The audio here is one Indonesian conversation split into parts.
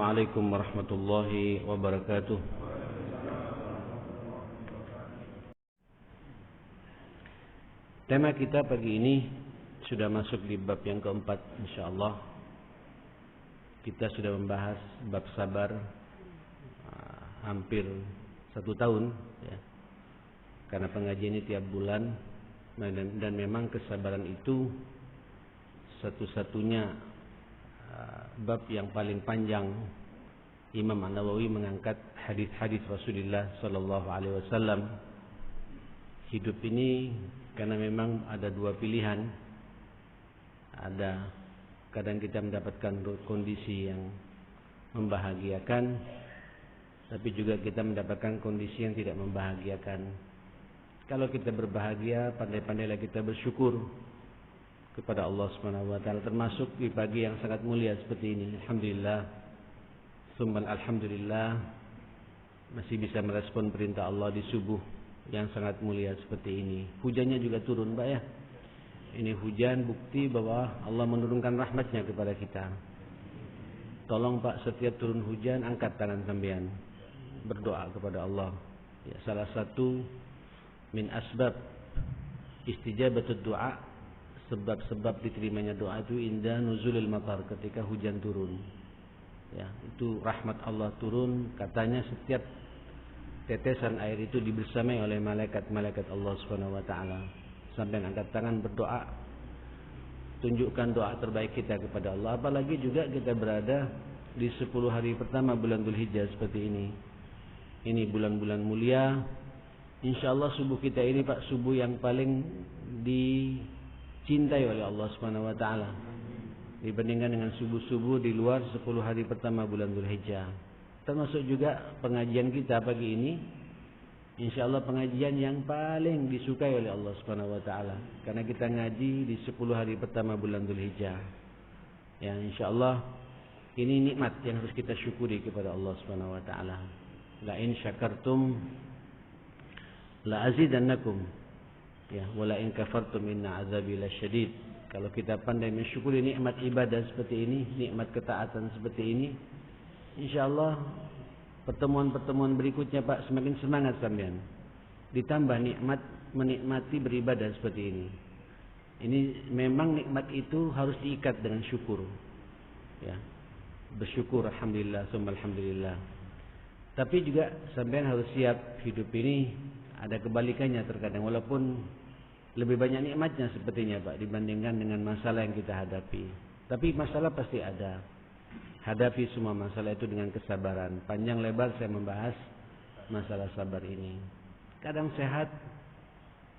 Assalamualaikum warahmatullahi wabarakatuh. Tema kita pagi ini sudah masuk di bab yang keempat, insyaallah. Kita sudah membahas bab sabar hampir 1 tahun, ya. Karena pengajian ini tiap bulan, dan memang kesabaran itu satu-satunya bab yang paling panjang. Imam An-Nawawi mengangkat hadis-hadis Rasulullah sallallahu alaihi wasallam. Hidup ini karena memang ada 2 pilihan. Ada kadang kita mendapatkan kondisi yang membahagiakan, tapi juga kita mendapatkan kondisi yang tidak membahagiakan. Kalau kita berbahagia, pandai-pandailah kita bersyukur kepada Allah Subhanahu wa taala, termasuk di pagi yang sangat mulia seperti ini. Alhamdulillah, summa alhamdulillah, masih bisa merespon perintah Allah di subuh yang sangat mulia seperti ini. Hujannya juga turun, Pak, ya. Ini hujan bukti bahwa Allah menurunkan rahmatnya kepada kita. Tolong, Pak, setiap turun hujan angkat tangan sampean, berdoa kepada Allah. Ya, salah satu min asbab istijabatud doa, sebab-sebab diterimanya doa itu inda nuzulil matar, ketika hujan turun. Ya, itu rahmat Allah turun. Katanya setiap tetesan air itu dibersamai oleh malaikat-malaikat Allah Subhanahu wa taala. Sampai angkat tangan berdoa, tunjukkan doa terbaik kita kepada Allah. Apalagi juga kita berada di 10 hari pertama bulan Dzulhijjah seperti ini. Ini bulan-bulan mulia. Insyaallah subuh kita ini, Pak, subuh yang paling dicintai oleh Allah Subhanahu wa taala dibandingkan dengan subuh-subuh di luar 10 hari pertama bulan Dzulhijjah. Termasuk juga pengajian kita pagi ini, insyaallah pengajian yang paling disukai oleh Allah Subhanahu wa taala, karena kita ngaji di 10 hari pertama bulan Dzulhijjah. Ya, insyaallah ini nikmat yang harus kita syukuri kepada Allah Subhanahu wa taala. La in syakartum la azidannakum, ya, wala in kafartum inna azabi lasyadid. Kalau kita pandai mensyukuri nikmat ibadah seperti ini, nikmat ketaatan seperti ini, insyaallah pertemuan-pertemuan berikutnya, Pak, semakin semangat sampean. Ditambah nikmat menikmati beribadah seperti ini. Ini memang nikmat itu harus diikat dengan syukur. Ya. Bersyukur, alhamdulillah, summa alhamdulillah. Tapi juga sampean harus siap, hidup ini ada kebalikannya terkadang, walaupun lebih banyak nikmatnya sepertinya, Pak, dibandingkan dengan masalah yang kita hadapi. Tapi masalah pasti ada. Hadapi semua masalah itu dengan kesabaran. Panjang lebar saya membahas masalah sabar ini. Kadang sehat,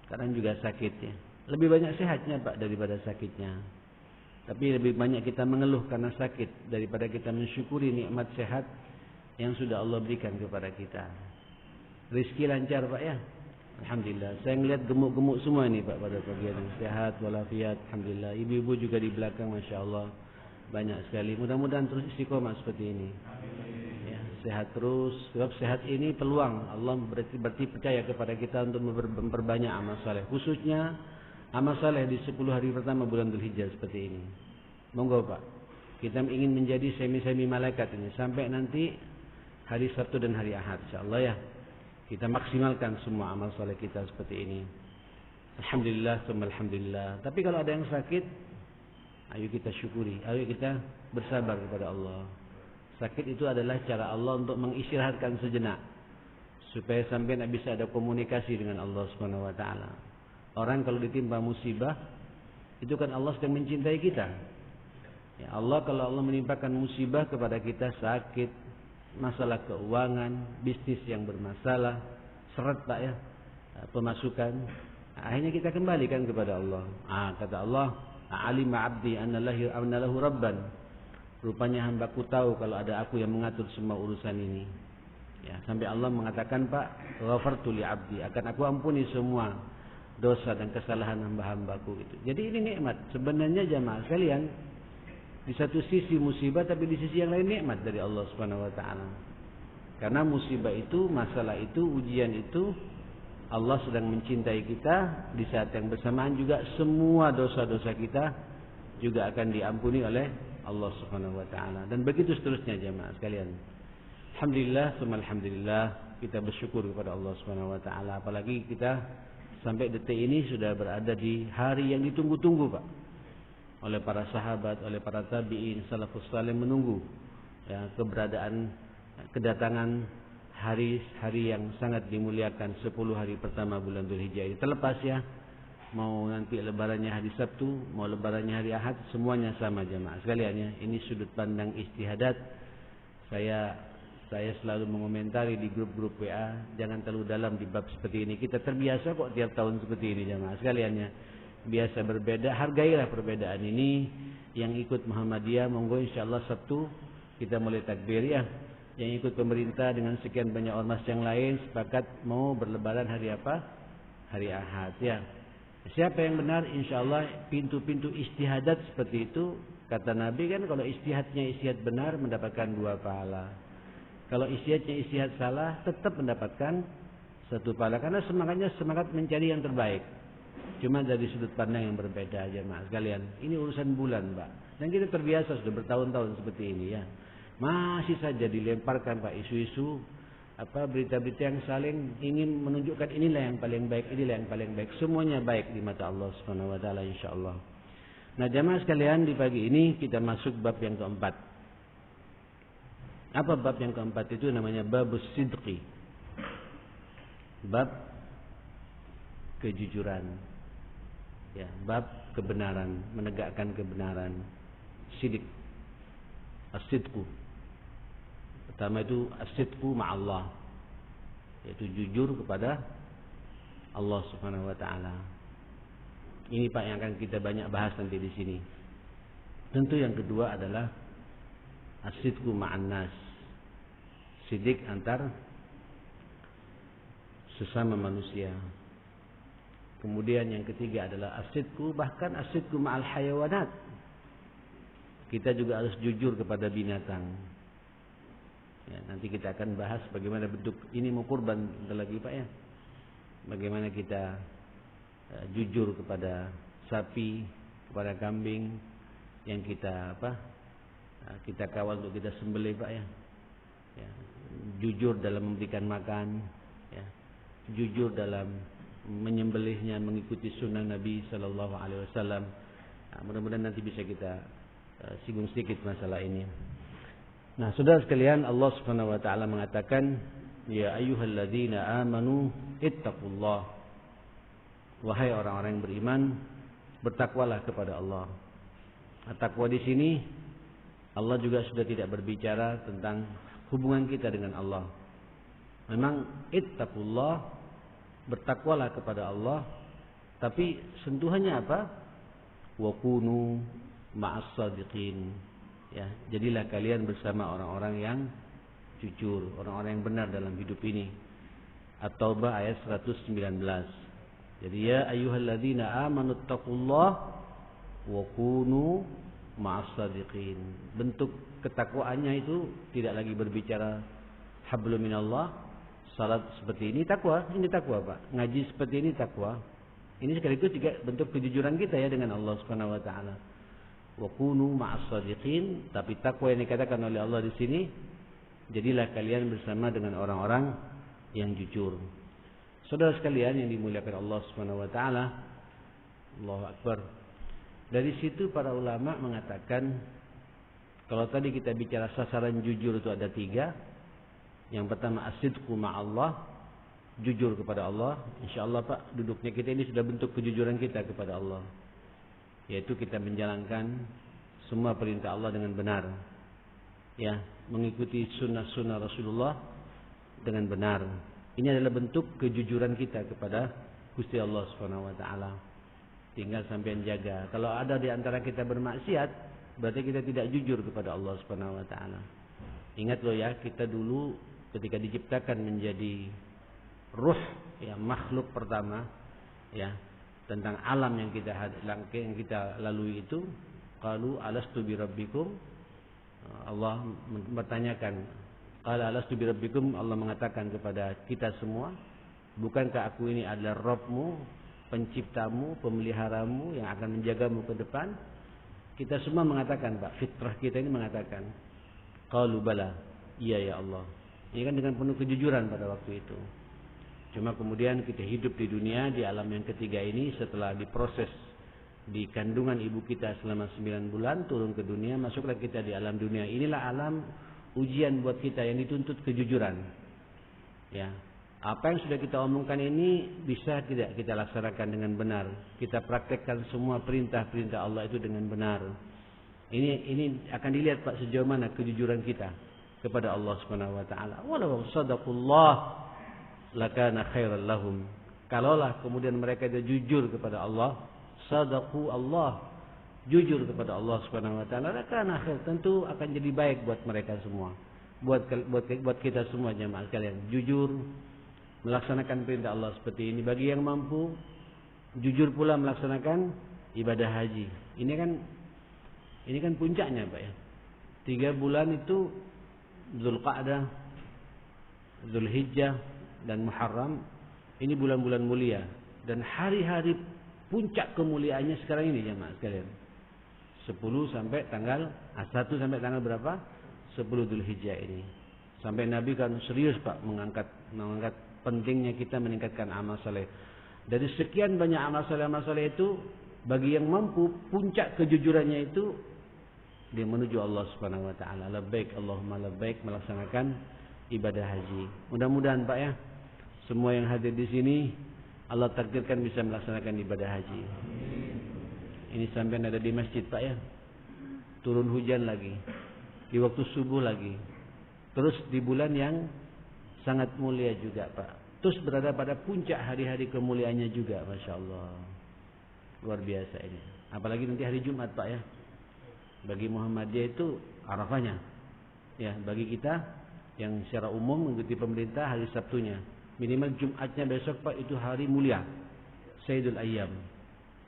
kadang juga sakit, ya. Lebih banyak sehatnya, Pak, daripada sakitnya. Tapi lebih banyak kita mengeluh karena sakit daripada kita mensyukuri nikmat sehat yang sudah Allah berikan kepada kita. Rizki lancar, Pak, ya. Alhamdulillah. Saya melihat gemuk-gemuk semua ini, Pak, pada pagi ini. Sehat walafiat, alhamdulillah. Ibu-ibu juga di belakang, masya Allah, banyak sekali. Mudah-mudahan terus istiqomah seperti ini. Ya, sehat terus. Sebab sehat ini peluang. Allah berarti percaya kepada kita untuk memperbanyak amal saleh. Khususnya amal saleh di 10 hari pertama bulan Dzulhijjah seperti ini. Monggo, Pak. Kita ingin menjadi semi-semi malaikat ini sampai nanti hari Sabtu dan hari Ahad, insyaallah, ya. Kita maksimalkan semua amal soleh kita seperti ini. Alhamdulillah, summa alhamdulillah. Tapi kalau ada yang sakit, ayo kita syukuri, ayo kita bersabar kepada Allah. Sakit itu adalah cara Allah untuk mengistirahatkan sejenak, supaya sampai tidak bisa ada komunikasi dengan Allah Subhanahu wa taala. Orang kalau ditimpa musibah, itu kan Allah sedang mencintai kita. Ya, Allah kalau Allah menimpakan musibah kepada kita, sakit, masalah keuangan, bisnis yang bermasalah, seret, Pak, ya, pemasukan, akhirnya kita kembalikan kepada Allah. Kata Allah, alima abdi anna lahu rabban. Rupanya hambaku tahu kalau ada aku yang mengatur semua urusan ini. Ya, sampai Allah mengatakan, Pak, ghafartu li abdi, akan aku ampuni semua dosa dan kesalahan hamba-hambaku itu. Jadi ini nikmat. Sebenarnya jamaah sekalian, di satu sisi musibah, tapi di sisi yang lain nikmat dari Allah Subhanahu wa taala. Karena musibah itu, masalah itu, ujian itu, Allah sedang mencintai kita. Di saat yang bersamaan juga semua dosa-dosa kita juga akan diampuni oleh Allah Subhanahu wa taala. Dan begitu seterusnya jemaah sekalian. Alhamdulillah, alhamdulillah, kita bersyukur kepada Allah Subhanahu wa taala. Apalagi kita sampai detik ini sudah berada di hari yang ditunggu-tunggu, Pak. Oleh para sahabat, oleh para tabi'in, salafus saleh menunggu ya, kedatangan hari-hari yang sangat dimuliakan 10 hari pertama bulan Dzulhijjah ini. Terlepas ya, mau nanti lebarannya hari Sabtu, mau lebarannya hari Ahad, semuanya sama jemaah sekalian ya. Ini sudut pandang istihadat. Saya selalu mengomentari di grup-grup WA, jangan terlalu dalam di bab seperti ini. Kita terbiasa kok tiap tahun seperti ini jemaah sekalian ya. Biasa berbeda, hargailah perbedaan ini. Yang ikut Muhammadiyah monggo insyaallah Sabtu kita mulai takbir ya. Yang ikut pemerintah dengan sekian banyak ormas yang lain sepakat mau berlebaran hari apa? Hari Ahad ya. Siapa yang benar insyaallah pintu-pintu istihadat seperti itu, kata Nabi kan, kalau istihadnya istihad benar mendapatkan 2 pahala. Kalau istihadnya istihad salah tetap mendapatkan 1 pahala, karena semangatnya semangat mencari yang terbaik. Cuma dari sudut pandang yang berbeda aja Mas sekalian. Ini urusan bulan, Pak. Dan kita terbiasa sudah bertahun-tahun seperti ini ya. Masih saja dilemparkan Pak isu-isu berita-berita yang saling ingin menunjukkan inilah yang paling baik, inilah yang paling baik. Semuanya baik di mata Allah Subhanahu wa taala insyaallah. Nah, jemaah sekalian, di pagi ini kita masuk bab yang keempat. Apa bab yang keempat itu? Namanya babus sidqi. Bab kejujuran. Ya, bab kebenaran, menegakkan kebenaran. Sidik. As-sidqu. Pertama itu as-sidqu ma'allah, yaitu jujur kepada Allah Subhanahu wa taala. Ini Pak yang akan kita banyak bahas nanti di sini. Tentu yang kedua adalah as-sidqu ma'an nas. Sidik antar sesama manusia. Kemudian yang ketiga adalah as-sidqu, bahkan as-sidqu ma'al hayawanat. Kita juga harus jujur kepada binatang. Ya, nanti kita akan bahas bagaimana bentuk ini mau kurban lagi Pak ya. Bagaimana kita jujur kepada sapi, kepada kambing yang kita kita kawal untuk kita sembelih Pak ya. Ya, jujur dalam memberikan makan, ya. Jujur dalam menyembelihnya mengikuti sunnah Nabi sallallahu alaihi wasallam. Nah, mudah-mudahan nanti bisa kita singgung sedikit masalah ini. Nah, saudara sekalian, Allah Subhanahu wa taala mengatakan, "Ya ayyuhalladzina amanu ittaqullah." Wahai orang-orang yang beriman, bertakwalah kepada Allah. Takwa di sini Allah juga sudah tidak berbicara tentang hubungan kita dengan Allah. Memang ittaqullah, bertakwalah kepada Allah, tapi sentuhannya apa? Wa kunu ma'as shadiqin. Ya, jadilah kalian bersama orang-orang yang jujur, orang-orang yang benar dalam hidup ini. At-Taubah ayat 119. Jadi ya ayyuhalladzina amanu taqullaha wa kunu ma'as shadiqin. Bentuk ketakwaannya itu tidak lagi berbicara hablum minallah, salat seperti ini takwa, ini takwa Pak. Ngaji seperti ini takwa. Ini sekaligus juga bentuk kejujuran kita ya dengan Allah Subhanahu wa taala. Wa kunu ma'as shadiqin, tapi takwa yang dikatakan oleh Allah di sini, jadilah kalian bersama dengan orang-orang yang jujur. Saudara sekalian yang dimuliakan Allah Subhanahu wa taala, Allahu Akbar. Dari situ para ulama mengatakan, kalau tadi kita bicara sasaran jujur itu ada 3. Yang pertama as-sidqu ma'allah, jujur kepada Allah. Insyaallah Pak, duduknya kita ini sudah bentuk kejujuran kita kepada Allah, yaitu kita menjalankan semua perintah Allah dengan benar, ya, mengikuti sunnah-sunnah Rasulullah dengan benar. Ini adalah bentuk kejujuran kita kepada Gusti Allah Subhanahu wa taala. Tinggal sampean jaga. Kalau ada di antara kita bermaksiat, berarti kita tidak jujur kepada Allah Subhanahu wa taala. Ingat loh ya, kita dulu ketika diciptakan menjadi ruh, ya, makhluk pertama, ya, tentang alam yang kita lalui itu, qalu alastu birabbikum, Allah bertanyakan, qala alastu birabbikum, Allah mengatakan kepada kita semua, bukankah aku ini adalah Rabbmu, penciptamu, pemeliharamu yang akan menjagamu ke depan? Kita semua mengatakan, Pak, fitrah kita ini mengatakan, qalu bala, iya ya Allah. Ini kan dengan penuh kejujuran pada waktu itu. Cuma kemudian kita hidup di dunia, di alam yang ketiga ini, setelah diproses di kandungan ibu kita selama 9 bulan, turun ke dunia, masuklah kita di alam dunia. Inilah alam ujian buat kita yang dituntut kejujuran. Ya, apa yang sudah kita omongkan ini bisa tidak kita laksanakan dengan benar. Kita praktekkan semua perintah-perintah Allah itu dengan benar. Ini akan dilihat, Pak, sejauh mana kejujuran kita kepada Allah Subhanahu wa taala. Walau sadaqullah lakana khairal lahum. Kalaulah kemudian mereka itu jujur kepada Allah, sadaqu Allah, jujur kepada Allah Subhanahu wa taala, lakana khair, tentu akan jadi baik buat mereka semua. Buat kita semua jemaah sekalian, jujur melaksanakan perintah Allah seperti ini. Bagi yang mampu, jujur pula melaksanakan ibadah haji. Ini kan puncaknya, Pak ya. 3 bulan itu Zulqa'dah, Zulhijjah dan Muharram. Ini bulan-bulan mulia dan hari-hari puncak kemuliaannya sekarang ini jemaah sekalian. 10 sampai tanggal 1 sampai tanggal berapa? 10 Zulhijjah ini. Sampai Nabi kan serius, Pak, mengangkat pentingnya kita meningkatkan amal saleh. Dari sekian banyak amal saleh itu, bagi yang mampu, puncak kejujurannya itu dia menuju Allah Subhanahu wa taala. Labbaik Allahumma labbaik, melaksanakan ibadah haji. Mudah-mudahan, Pak ya, semua yang hadir di sini Allah takdirkan bisa melaksanakan ibadah haji. Ini sampai ada di masjid, Pak ya. Turun hujan lagi. Di waktu subuh lagi. Terus di bulan yang sangat mulia juga, Pak. Terus berada pada puncak hari-hari kemuliaannya juga, Masya Allah. Luar biasa ini. Apalagi nanti hari Jumat, Pak ya. Bagi Muhammadiyah itu Arafahnya. Ya, bagi kita yang secara umum mengikuti pemerintah hari Sabtunya. Minimal Jumatnya besok, Pak, itu hari mulia. Sayyidul Ayyam.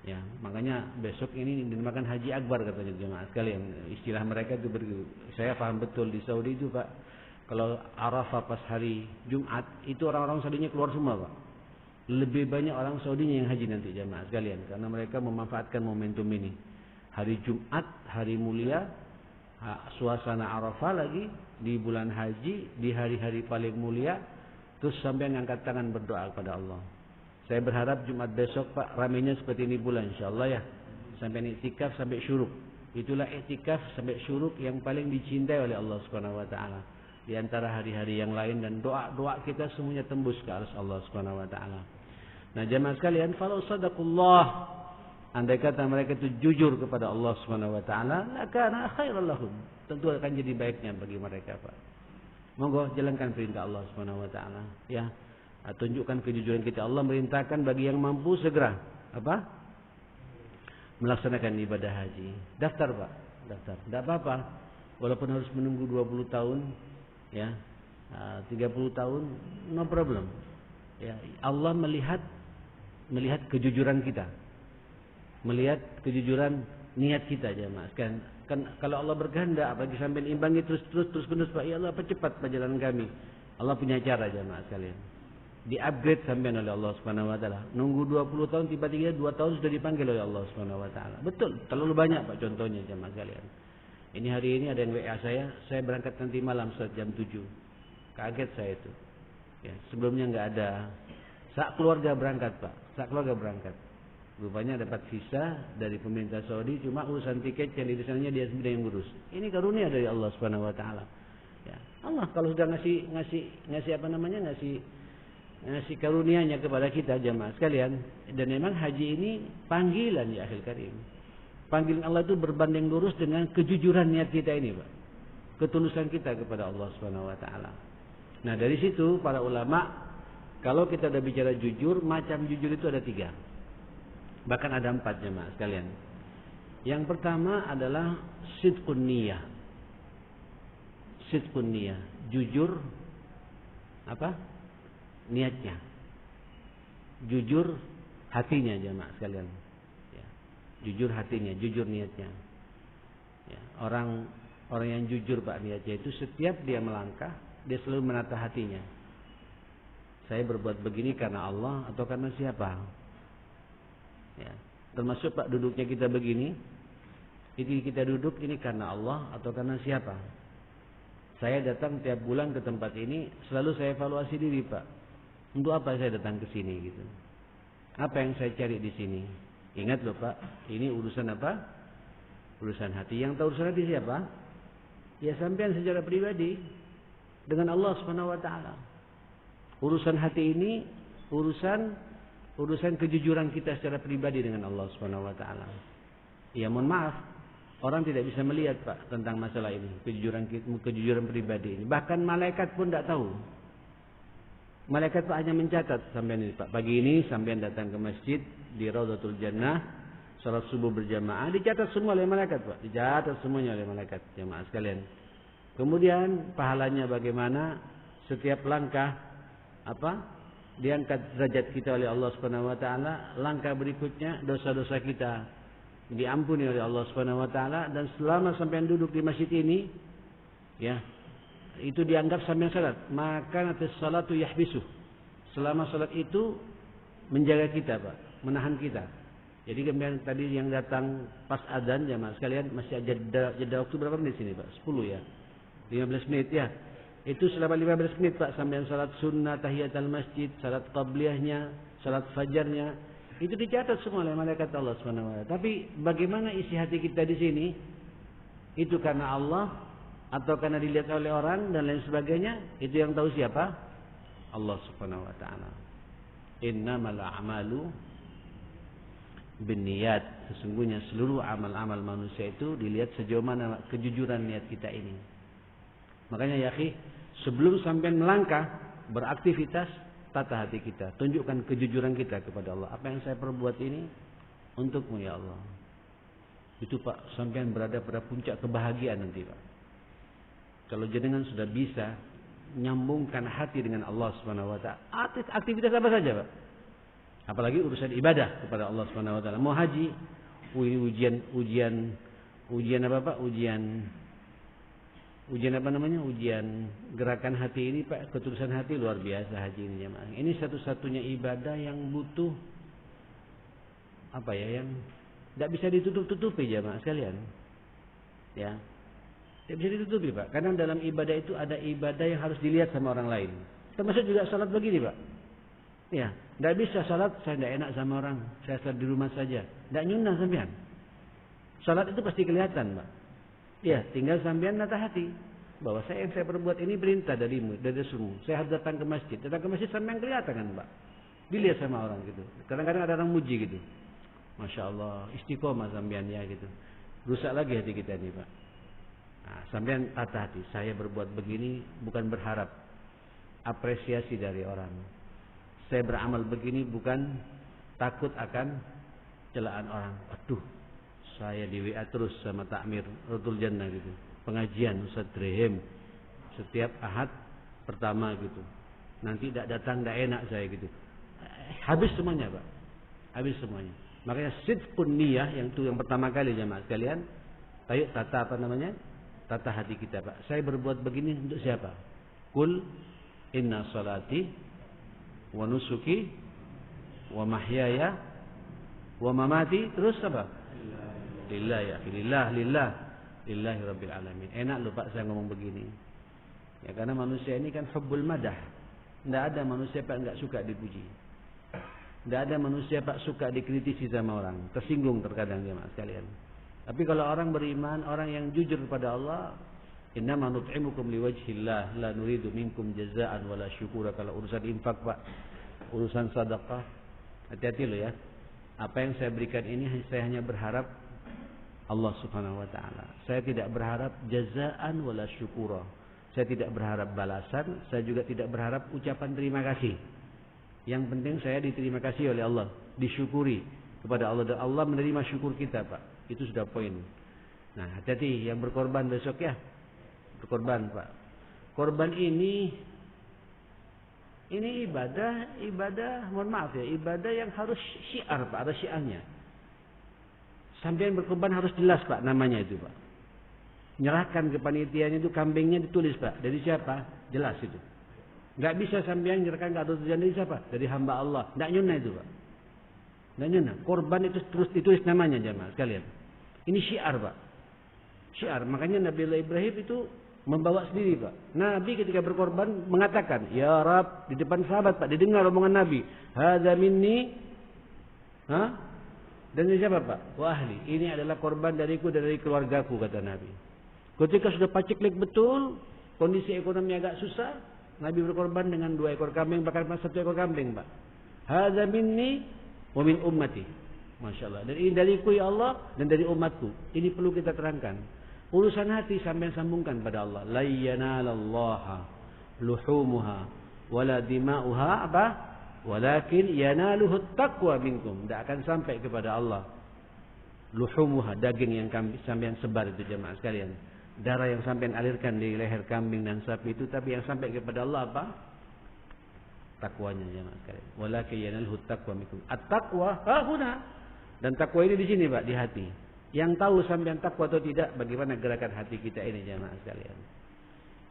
Ya, makanya besok ini dinamakan Haji Akbar katanya jemaah sekalian. Istilah mereka itu begitu. Saya paham betul di Saudi itu, Pak. Kalau Arafah pas hari Jumat, itu orang-orang Saudinya keluar semua, Pak. Lebih banyak orang Saudinya yang haji nanti jemaah sekalian, karena mereka memanfaatkan momentum ini. Hari Jumat, hari mulia, suasana Arafah lagi di bulan haji, di hari-hari paling mulia, terus sampai angkat tangan berdoa kepada Allah. Saya berharap Jumat besok, Pak, ramainya seperti ini bulan insyaallah ya. Sampai iktikaf sampai syuruk. Itulah iktikaf sampai syuruk yang paling dicintai oleh Allah Subhanahu wa taala. Di antara hari-hari yang lain, dan doa-doa kita semuanya tembus ke arsy Allah Subhanahu wa taala. Nah, jemaah sekalian, falau sadaqullah, andai kata mereka itu jujur kepada Allah Subhanahu wa taala, lakana khairal lahum, tentu akan jadi baiknya bagi mereka, Pak. Monggo jalankan perintah Allah Subhanahu wa taala ya. Tunjukkan kejujuran kita. Allah merintahkan bagi yang mampu segera apa? Melaksanakan ibadah haji. Daftar, Pak, daftar. Tidak apa-apa. Walaupun harus menunggu 20 tahun ya, 30 tahun, no problem. Ya, Allah melihat kejujuran kita. Melihat kejujuran niat kita, jemaah. Kan kalau Allah berkehendak, apalagi sampai imbangi terus Pak, ya Allah percepat perjalanan kami. Allah punya cara, jemaah sekalian. Di-upgrade sampai oleh Allah Subhanahu wa taala. Nunggu 20 tahun, tiba-tiba 2 tahun sudah dipanggil oleh Allah Subhanahu wa taala. Betul, terlalu banyak, Pak, contohnya jemaah sekalian. Ini hari ini ada yang WA saya berangkat nanti malam jam 7. Kaget saya itu. Ya, sebelumnya enggak ada. Sak keluarga berangkat, Pak. Sak keluarga berangkat. Rupanya dapat visa dari pemerintah Saudi, cuma urusan tiket yang di sananya dia sendiri yang ngurus. Ini karunia dari Allah Subhanahu wa taala. Ya, Allah kalau sudah ngasih apa namanya? Ngasih karunia-Nya kepada kita jemaah sekalian. Dan memang haji ini panggilan ya akhil karim. Panggilan Allah itu berbanding lurus dengan kejujuran niat kita ini, Pak. Ketulusan kita kepada Allah Subhanahu wa taala. Nah, dari situ para ulama, kalau kita udah bicara jujur, macam jujur itu ada 3. Bahkan ada 4 jemaah sekalian. Yang pertama adalah sidqun niyah. Sidqun niyah, jujur apa? Niatnya. Jujur hatinya jemaah sekalian. Ya. Jujur hatinya, jujur niatnya. Ya. Orang yang jujur, Pak, niatnya itu setiap dia melangkah, dia selalu menata hatinya. Saya berbuat begini karena Allah atau karena siapa? Ya. Termasuk, Pak, duduknya kita begini. Ini kita duduk ini karena Allah atau karena siapa? Saya datang tiap bulan ke tempat ini, selalu saya evaluasi diri, Pak. Untuk apa saya datang ke sini gitu? Apa yang saya cari di sini? Ingat loh, Pak, ini urusan apa? Urusan hati. Yang tahu urusan hati siapa? Ya sampean secara pribadi dengan Allah Subhanahu wa taala. Urusan hati ini urusan kejujuran kita secara pribadi dengan Allah Subhanahu wa taala. Ya mohon maaf, orang tidak bisa melihat, Pak, tentang masalah ini, kejujuran pribadi ini. Bahkan malaikat pun tidak tahu. Malaikat, Pak, hanya mencatat sampean ini, Pak. Pagi ini sampean datang ke masjid di Raudhatul Jannah, salat subuh berjamaah, dicatat semua oleh malaikat, Pak. Dicatat semuanya oleh malaikat, jamaah sekalian. Kemudian pahalanya bagaimana? Setiap langkah diangkat derajat kita oleh Allah Subhanahu wa taala. Langkah berikutnya dosa-dosa kita diampuni oleh Allah Subhanahu wa taala, dan selama sampean duduk di masjid ini ya, itu dianggap sampean salat. Maka nanti salatu yahbisuh. Selama salat itu menjaga kita, Pak, menahan kita. Jadi kemudian tadi yang datang pas adzan jamaah sekalian masih jeda waktu berapa menit sini, Pak? 10 ya. 15 menit ya. Itu selama 15 menit, Pak, sampean salat sunnah tahiyatul masjid, salat qabliyahnya, salat fajarnya, itu dicatat semua oleh malaikat Allah Subhanahu wa taala. Tapi bagaimana isi hati kita di sini? Itu karena Allah atau karena dilihat oleh orang dan lain sebagainya? Itu yang tahu siapa? Allah Subhanahu wa taala. Innamal a'malu binniyat. Sesungguhnya seluruh amal-amal manusia itu dilihat sejauh mana kejujuran niat kita ini. Makanya ya akhi, sebelum sampean melangkah beraktivitas, tata hati kita, tunjukkan kejujuran kita kepada Allah. Apa yang saya perbuat ini untukmu ya Allah. Itu, Pak, sampean berada pada puncak kebahagiaan nanti, Pak. Kalau jenengan sudah bisa nyambungkan hati dengan Allah Subhanahu wa taala, aktivitas apa saja, Pak. Apalagi urusan ibadah kepada Allah Subhanahu wa taala. Mau haji, ujian apa, Pak? Ujian apa namanya? Ujian gerakan hati ini, Pak, ketulusan hati luar biasa haji ini jemaah. Ini satu-satunya ibadah yang butuh yang tidak bisa ditutup-tutupi jemaah sekalian. Ya. Tidak bisa ditutupi, Pak. Karena dalam ibadah itu ada ibadah yang harus dilihat sama orang lain. Termasuk juga salat begini, Pak. Ya, tidak bisa salat saya tidak enak sama orang. Saya salat di rumah saja. Tidak nyunah sampean. Salat itu pasti kelihatan, Pak. Ya, tinggal sampean nata hati bahwa yang saya perbuat ini perintah darimu, dari Rasulmu. Saya harus datang ke masjid. Datang ke masjid sampean kelihatan kan, Pak. Dilihat sama orang gitu. Kadang-kadang ada orang muji gitu. Masya Allah, istiqomah sampean ya gitu. Rusak lagi hati kita ini, Pak. Nah, sampean tata hati. Saya berbuat begini bukan berharap apresiasi dari orang. Saya beramal begini bukan takut akan celaan orang. Aduh, saya di WA terus sama takmir Raudhatul Jannah gitu. Pengajian Ustaz Drehem setiap Ahad pertama gitu. Nanti tidak datang tidak enak saya gitu. Habis semuanya, Pak. Habis semuanya. Makanya sidqun niyah yang pertama kali jemaah sekalian. Ayo tata tata hati kita, Pak. Saya berbuat begini untuk siapa? Qul inna salati wa nusuki wa mahyaya wa mamati, terus apa? Lillah ya, lillahi rabbil alamin. Enak loh, Pak, saya ngomong begini. Ya karena manusia ini kan hubbul madah. Tidak ada manusia, Pak, enggak suka dipuji. Tidak ada manusia, Pak, suka dikritisi sama orang. Tersinggung terkadang jemaah sekalian. Tapi kalau orang beriman, orang yang jujur kepada Allah, innama nut'imukum liwajhillah la nuridu minkum jazaan wala syukura. Kalau urusan infak, Pak, urusan sedekah, hati-hati loh ya. Apa yang saya berikan ini saya hanya berharap Allah Subhanahu wa taala. Saya tidak berharap jazaan wala syukura. Saya tidak berharap balasan, saya juga tidak berharap ucapan terima kasih. Yang penting saya diterima kasih oleh Allah, disyukuri kepada Allah, dan Allah menerima syukur kita, Pak. Itu sudah poin. Nah, hati-hati yang berkorban besok ya. Berkorban, Pak. Korban ini ibadah, mohon maaf ya, ibadah yang harus syiar, Pak, ada syiarnya. Sampai berkorban harus jelas, Pak, namanya itu, Pak. Nyerahkan ke panitianya itu kambingnya ditulis, Pak. Dari siapa? Jelas itu. Enggak bisa sampean nyerahkan ke Raudhatul Jannah dari siapa? Dari hamba Allah. Enggak nyunah itu, Pak. Enggak nyunah. Korban itu terus ditulis namanya jemaah sekalian. Ini syiar, Pak. Syiar. Makanya Nabi Ibrahim itu membawa sendiri, Pak. Nabi ketika berkorban mengatakan, "Ya Rab," di depan sahabat, Pak, didengar omongan Nabi. "Hadza minni." Dan ini siapa, Pak? "Wa ahli." Ini adalah korban dariku dan dari keluargaku, kata Nabi. Ketika sudah paceklik betul, kondisi ekonomi agak susah, Nabi berkorban dengan 2 ekor kambing, bahkan 1 ekor kambing, Pak. "Hadza minni wa min ummati." Masya Allah. Dan ini dariku ya Allah dan dari umatku. Ini perlu kita terangkan. Urusan hati sampai sambungkan pada Allah. La yanalallaha luhumuha wala dima'uha apa? Walakin yanaluhu taqwa minkum. Tidak akan sampai kepada Allah luhumuha, daging yang sampean sebar itu jemaah sekalian. Darah yang sampean alirkan di leher kambing dan sapi itu, tapi yang sampai kepada Allah apa? Takwanya jemaah sekalian. Walakin yanaluhu taqwa minkum. At-taqwa hahuna. Dan takwa ini di sini, Pak, di hati. Yang tahu sampean takwa atau tidak, bagaimana gerakan hati kita ini jemaah sekalian.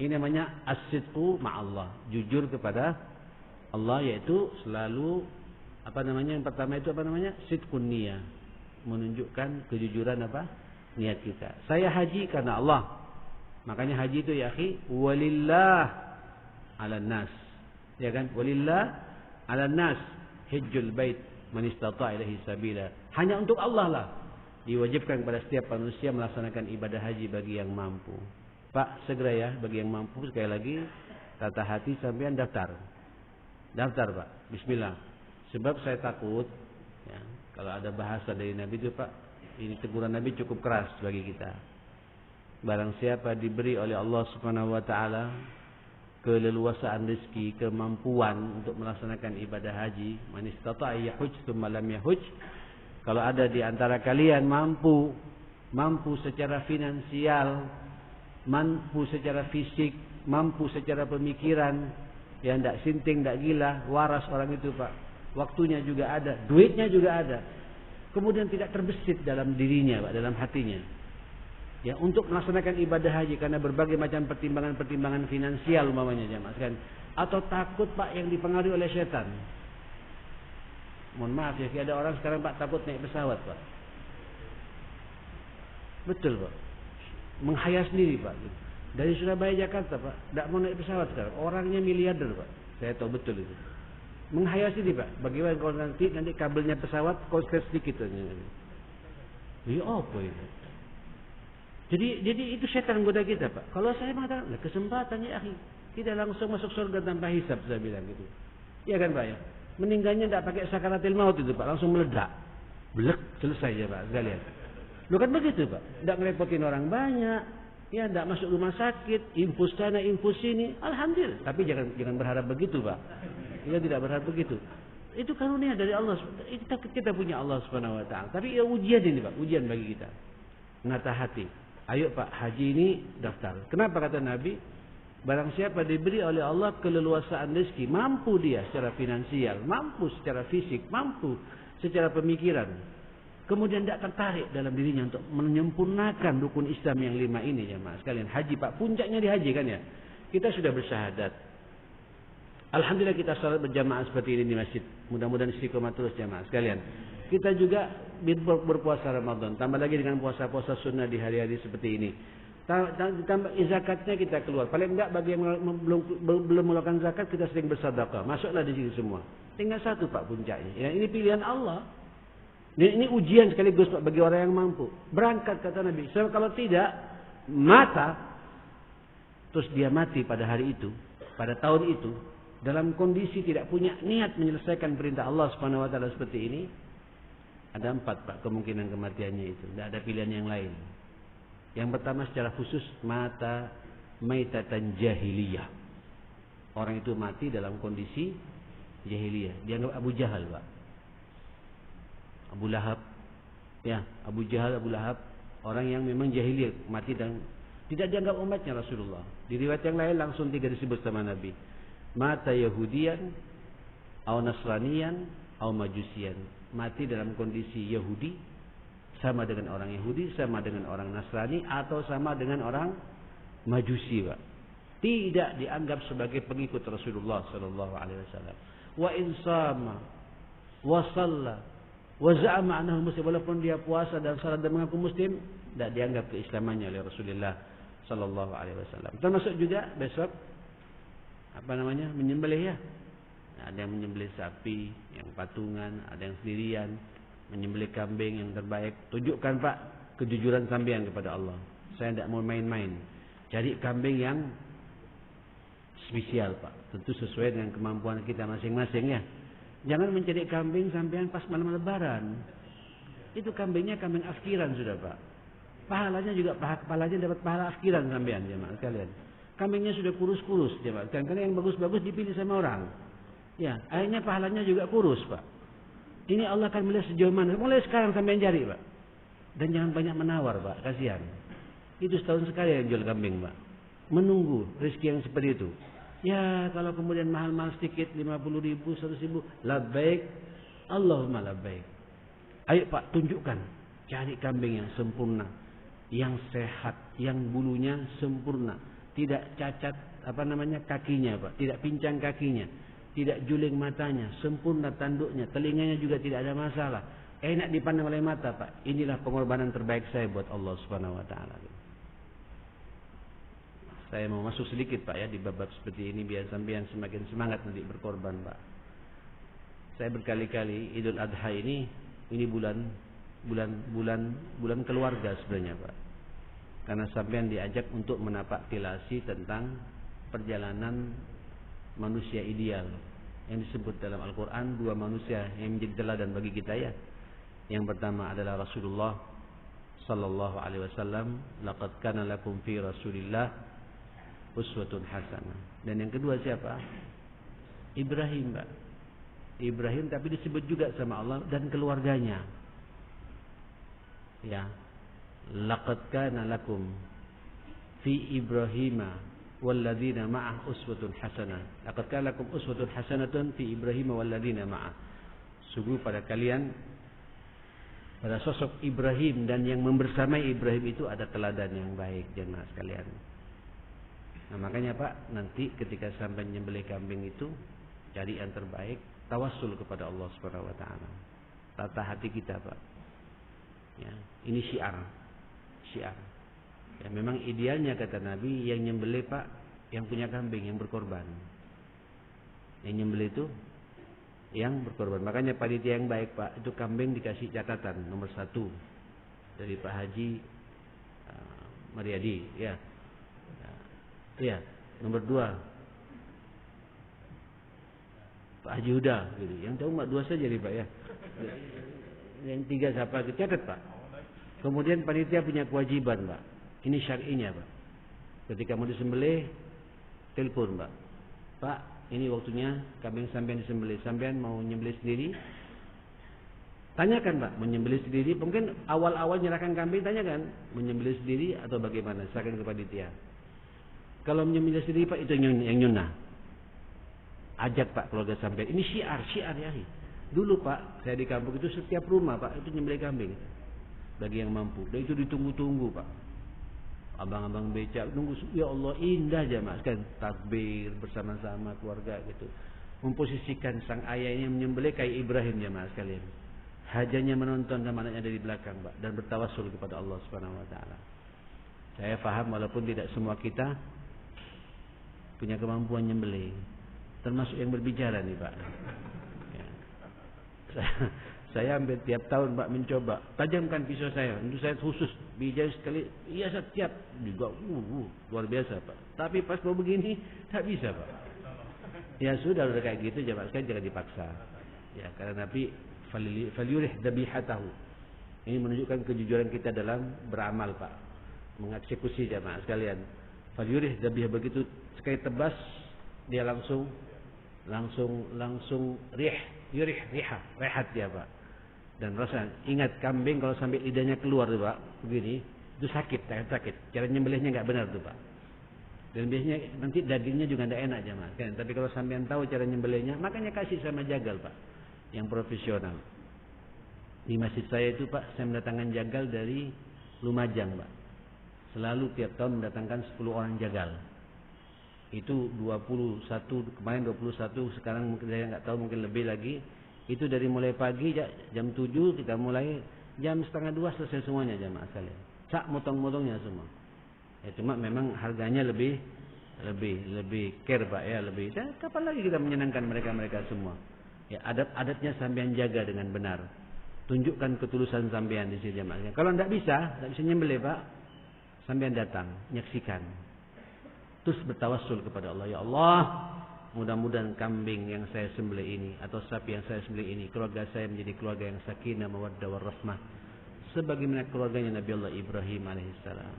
Ini namanya as-sidqu ma'allah, jujur kepada Allah, yaitu selalu apa namanya? Yang pertama itu apa namanya? Sidqun niyah, menunjukkan kejujuran apa? Niat kita. Saya haji karena Allah. Makanya haji itu ya akhi, walillah 'alan nas. Ya kan? Walillah 'alan nas hajjul bait man istata'a ilaihi sabila. Hanya untuk Allah lah diwajibkan kepada setiap manusia melaksanakan ibadah haji bagi yang mampu. Pak, segera ya, bagi yang mampu, sekali lagi tata hati sampean daftar. Daftar, Pak. Bismillah. Sebab saya takut ya, kalau ada bahasa dari Nabi itu, Pak, ini teguran Nabi cukup keras bagi kita. Barang siapa diberi oleh Allah Subhanahu wa taala keleluasaan rezeki, kemampuan untuk melaksanakan ibadah haji, man istata'a yahuj tsumma lam yahuj. Kalau ada di antara kalian mampu secara finansial, mampu secara fisik, mampu secara pemikiran, ya ndak sinting, ndak gila, waras orang itu, Pak. Waktunya juga ada, duitnya juga ada. Kemudian tidak terbesit dalam dirinya, Pak, dalam hatinya. Ya, untuk melaksanakan ibadah haji karena berbagai macam pertimbangan-pertimbangan finansial umpamanya jemaah sekalian, atau takut, Pak, yang dipengaruhi oleh setan. Mohon maaf ya, ada orang sekarang, Pak, takut naik pesawat, Pak. Betul, Pak. Menghayal sendiri, Pak. Dari Surabaya Jakarta, Pak, tidak mau naik pesawat sekarang. Orangnya miliarder, Pak. Saya tahu betul itu. Menghayal sendiri, Pak. Bagaimana kalau nanti kabelnya pesawat konslet sedikit aja. Ini apa itu? Jadi itu setan goda kita, Pak. Kalau saya mengatakan, kesempatan ya akhi, kita langsung masuk surga tanpa hisab, saya bilang gitu. Iya kan, Pak ya? Meninggalnya tidak pakai sakaratil maut itu, Pak, langsung meledak. Blek, selesai ya, Pak, sekalian. Lu kan begitu, Pak. Tidak ngerepotin orang banyak, ya tidak masuk rumah sakit, infus sana, infus sini, alhamdulillah. Tapi jangan berharap begitu, Pak. Kita tidak berharap begitu. Itu karunia dari Allah. Kita punya Allah Subhanahu wa taala. Tapi ya ujian ini, Pak, ujian bagi kita. Menata hati. Ayo, Pak, haji ini daftar. Kenapa kata Nabi? Barang siapa diberi oleh Allah keleluasaan rezeki, mampu dia secara finansial, mampu secara fisik, mampu secara pemikiran, kemudian tidak tertarik dalam dirinya untuk menyempurnakan rukun Islam yang 5 ini, jemaah sekalian. Haji, Pak, puncaknya di haji kan ya. Kita sudah bersyahadat. Alhamdulillah kita salat berjamaah seperti ini di masjid. Mudah-mudahan istiqomah terus jemaah sekalian. Kita juga berpuasa Ramadan, tambah lagi dengan puasa-puasa sunnah di hari-hari seperti ini. Tambah zakatnya kita keluar. Paling enggak bagi yang belum melakukan zakat, kita sering bersedekah. Masuklah di sini semua. Tinggal satu, Pak, puncaknya. Ya, ini pilihan Allah. Ini ujian sekaligus, Pak, bagi orang yang mampu. Berangkat kata Nabi. Sebab kalau tidak, terus dia mati pada hari itu, pada tahun itu, dalam kondisi tidak punya niat menyelesaikan perintah Allah Subhanahu wa taala seperti ini. Ada 4, Pak, kemungkinan kematiannya itu. Tidak ada pilihan yang lain. Yang pertama secara khusus, mata maitatan jahiliyah. Orang itu mati dalam kondisi jahiliyah. Dianggap Abu Jahal, Pak. Abu Lahab. Ya, Abu Jahal, Abu Lahab. Orang yang memang jahiliyah. Mati dan tidak dianggap umatnya Rasulullah. Di riwayat yang lain langsung 3 disebut sama Nabi. Mata Yahudian, atau Nasranian, atau Majusian. Mati dalam kondisi Yahudi, sama dengan orang Yahudi, sama dengan orang Nasrani, atau sama dengan orang Majusi, Pak. Tidak dianggap sebagai pengikut Rasulullah sallallahu alaihi wasallam. Wa in sama wa shalla Wa za'ama annahu muslim, walaupun dia puasa dan salat dan mengaku muslim, tidak dianggap keislamannya oleh Rasulullah sallallahu alaihi wasallam. Termasuk juga besok menyembelih ya. Ada yang menyembelih sapi, yang patungan, ada yang sendirian, menyembelih kambing yang terbaik. Tunjukkan Pak kejujuran sampean kepada Allah. Saya tidak mau main-main. Cari kambing yang spesial Pak. Tentu sesuai dengan kemampuan kita masing-masing ya. Jangan mencari kambing sampean pas malam lebaran. Itu kambingnya kambing afkiran sudah Pak. Pahalanya juga kepalanya dapat pahala afkiran sampean jemaah sekalian. Kambingnya sudah kurus-kurus jemaah sekalian. Karena yang bagus-bagus dipilih sama orang. Ya, akhirnya pahalanya juga kurus Pak. Ini Allah akan melihat sejauh mana. Mulai sekarang sampean cari Pak. Dan jangan banyak menawar Pak, kasihan. Itu setahun sekali yang jual kambing Pak. Menunggu rezeki yang seperti itu. Ya, kalau kemudian mahal-mahal sedikit 50.000, 100.000, labbaik, Allahumma labbaik. Ayo Pak, tunjukkan. Cari kambing yang sempurna, yang sehat, yang bulunya sempurna, tidak cacat kakinya Pak, tidak pincang kakinya, tidak juling matanya, sempurna tanduknya, telinganya juga tidak ada masalah. Enak dipandang oleh mata Pak. Inilah pengorbanan terbaik saya buat Allah Subhanahu wa taala. Saya mau masuk sedikit Pak ya di bab seperti ini biar sampean semakin semangat nanti berkorban Pak. Saya berkali-kali Idul Adha ini bulan keluarga sebenarnya Pak. Karena sampean diajak untuk menapak tilasi tentang perjalanan manusia ideal yang disebut dalam Al-Qur'an, dua manusia yang menjadi teladan bagi kita ya. Yang pertama adalah Rasulullah sallallahu alaihi wasallam, laqad kana lakum fi Rasulillah uswatun hasanah. Dan yang kedua siapa? Ibrahim Pak. Ibrahim tapi disebut juga sama Allah dan keluarganya. Ya. Laqad kana lakum fi Ibrahima walladzina ma'ah uswatun hasanah. Laqad kana lakum uswatun hasanatun fi Ibrahima walladzina ma'ah. Sungguh pada kalian, pada sosok Ibrahim dan yang membersamai Ibrahim itu ada teladan yang baik jemaah sekalian. Nah makanya Pak, nanti ketika sampai menyembelih kambing itu cari yang terbaik, tawassul kepada Allah Subhanahu wa taala. Tata hati kita Pak. Ya, ini syiar. Ya memang idealnya kata Nabi yang nyembelih Pak, yang punya kambing, yang berkorban. Yang nyembelih itu yang berkorban. Makanya panitia yang baik Pak, itu kambing dikasih catatan nomor 1 dari Pak Haji Mariadi ya. Ya, nomor 2 Pak Haji Huda gitu. Yang tahu mak 2 saja nih Pak ya. Yang 3 siapa? Catat Pak. Kemudian panitia punya kewajiban Pak. Ini syar'inya Pak. Ketika mau disembelih, telepon Pak. Pak, ini waktunya kambing sampean disembelih. Sampean mau nyembelih sendiri? Tanyakan Pak, mau nyembelih sendiri? Mungkin awal-awal nyerahkan kambing tanyakan, mau nyembelih sendiri atau bagaimana? Serahkan ke panitia. Kalau menyembelih sendiri Pak, itu yang nyunah. Ajak Pak keluarga sampean. Ini syiar ya. Dulu Pak, saya di kampung itu setiap rumah Pak itu nyembelih kambing bagi yang mampu. Dan itu ditunggu-tunggu Pak. Abang-abang becak nunggu, ya Allah indah jemaah kan, takbir bersama-sama keluarga gitu. Memposisikan sang ayahnya menyembelih kayak Ibrahim jemaah sekalian. Hajanya menonton dan anaknya dari belakang Pak, dan bertawassul kepada Allah Subhanahu wa taala. Saya paham walaupun tidak semua kita punya kemampuan nyembelih, termasuk yang berbicara nih Pak. Ya. Saya hampir tiap tahun Pak mencoba tajamkan pisau saya. Untuk saya khusus bijak sekali. Iya setiap juga luar biasa Pak. Tapi pas mau begini tak bisa Pak. Ya sudah kayak gitu jangan dipaksa. Ya karena Nabi falyurih dabihatahu. Ini menunjukkan kejujuran kita dalam beramal Pak. Mengeksekusi jamaah sekalian. Falyurih dabih begitu sekali tebas dia langsung rehat dia Pak. Dan rasa ingat kambing kalau sampai lidahnya keluar tuh Pak begini itu sakit. Cara nyembelihnya nggak benar tuh Pak. Dan biasanya nanti dagingnya juga tidak enak jamaah kan. Tapi kalau sampean tahu cara nyembelihnya, makanya kasih sama jagal Pak yang profesional. Di masjid saya itu Pak, saya mendatangkan jagal dari Lumajang Pak. Selalu tiap tahun mendatangkan 10 orang jagal. Itu 21, kemarin 21, sekarang mungkin saya nggak tahu mungkin lebih lagi. Itu dari mulai pagi jam 7 kita mulai, jam 1:30 selesai semuanya jamaah sekalian. Sak motong-motongnya semua. Ya cuma memang harganya lebih care Pak ya, lebih. Kapan lagi kita menyenangkan mereka semua? Ya adat-adatnya sampean jaga dengan benar. Tunjukkan ketulusan sampean di sini jamaah. Kalau tidak bisa nyembelih Pak, sampean datang, nyaksikan. Terus bertawassul kepada Allah, ya Allah, mudah-mudahan kambing yang saya sembelih ini atau sapi yang saya sembelih ini, keluarga saya menjadi keluarga yang sakinah, mawaddah warahmah, sebagaimana keluarganya Nabi Allah Ibrahim alaihissalam.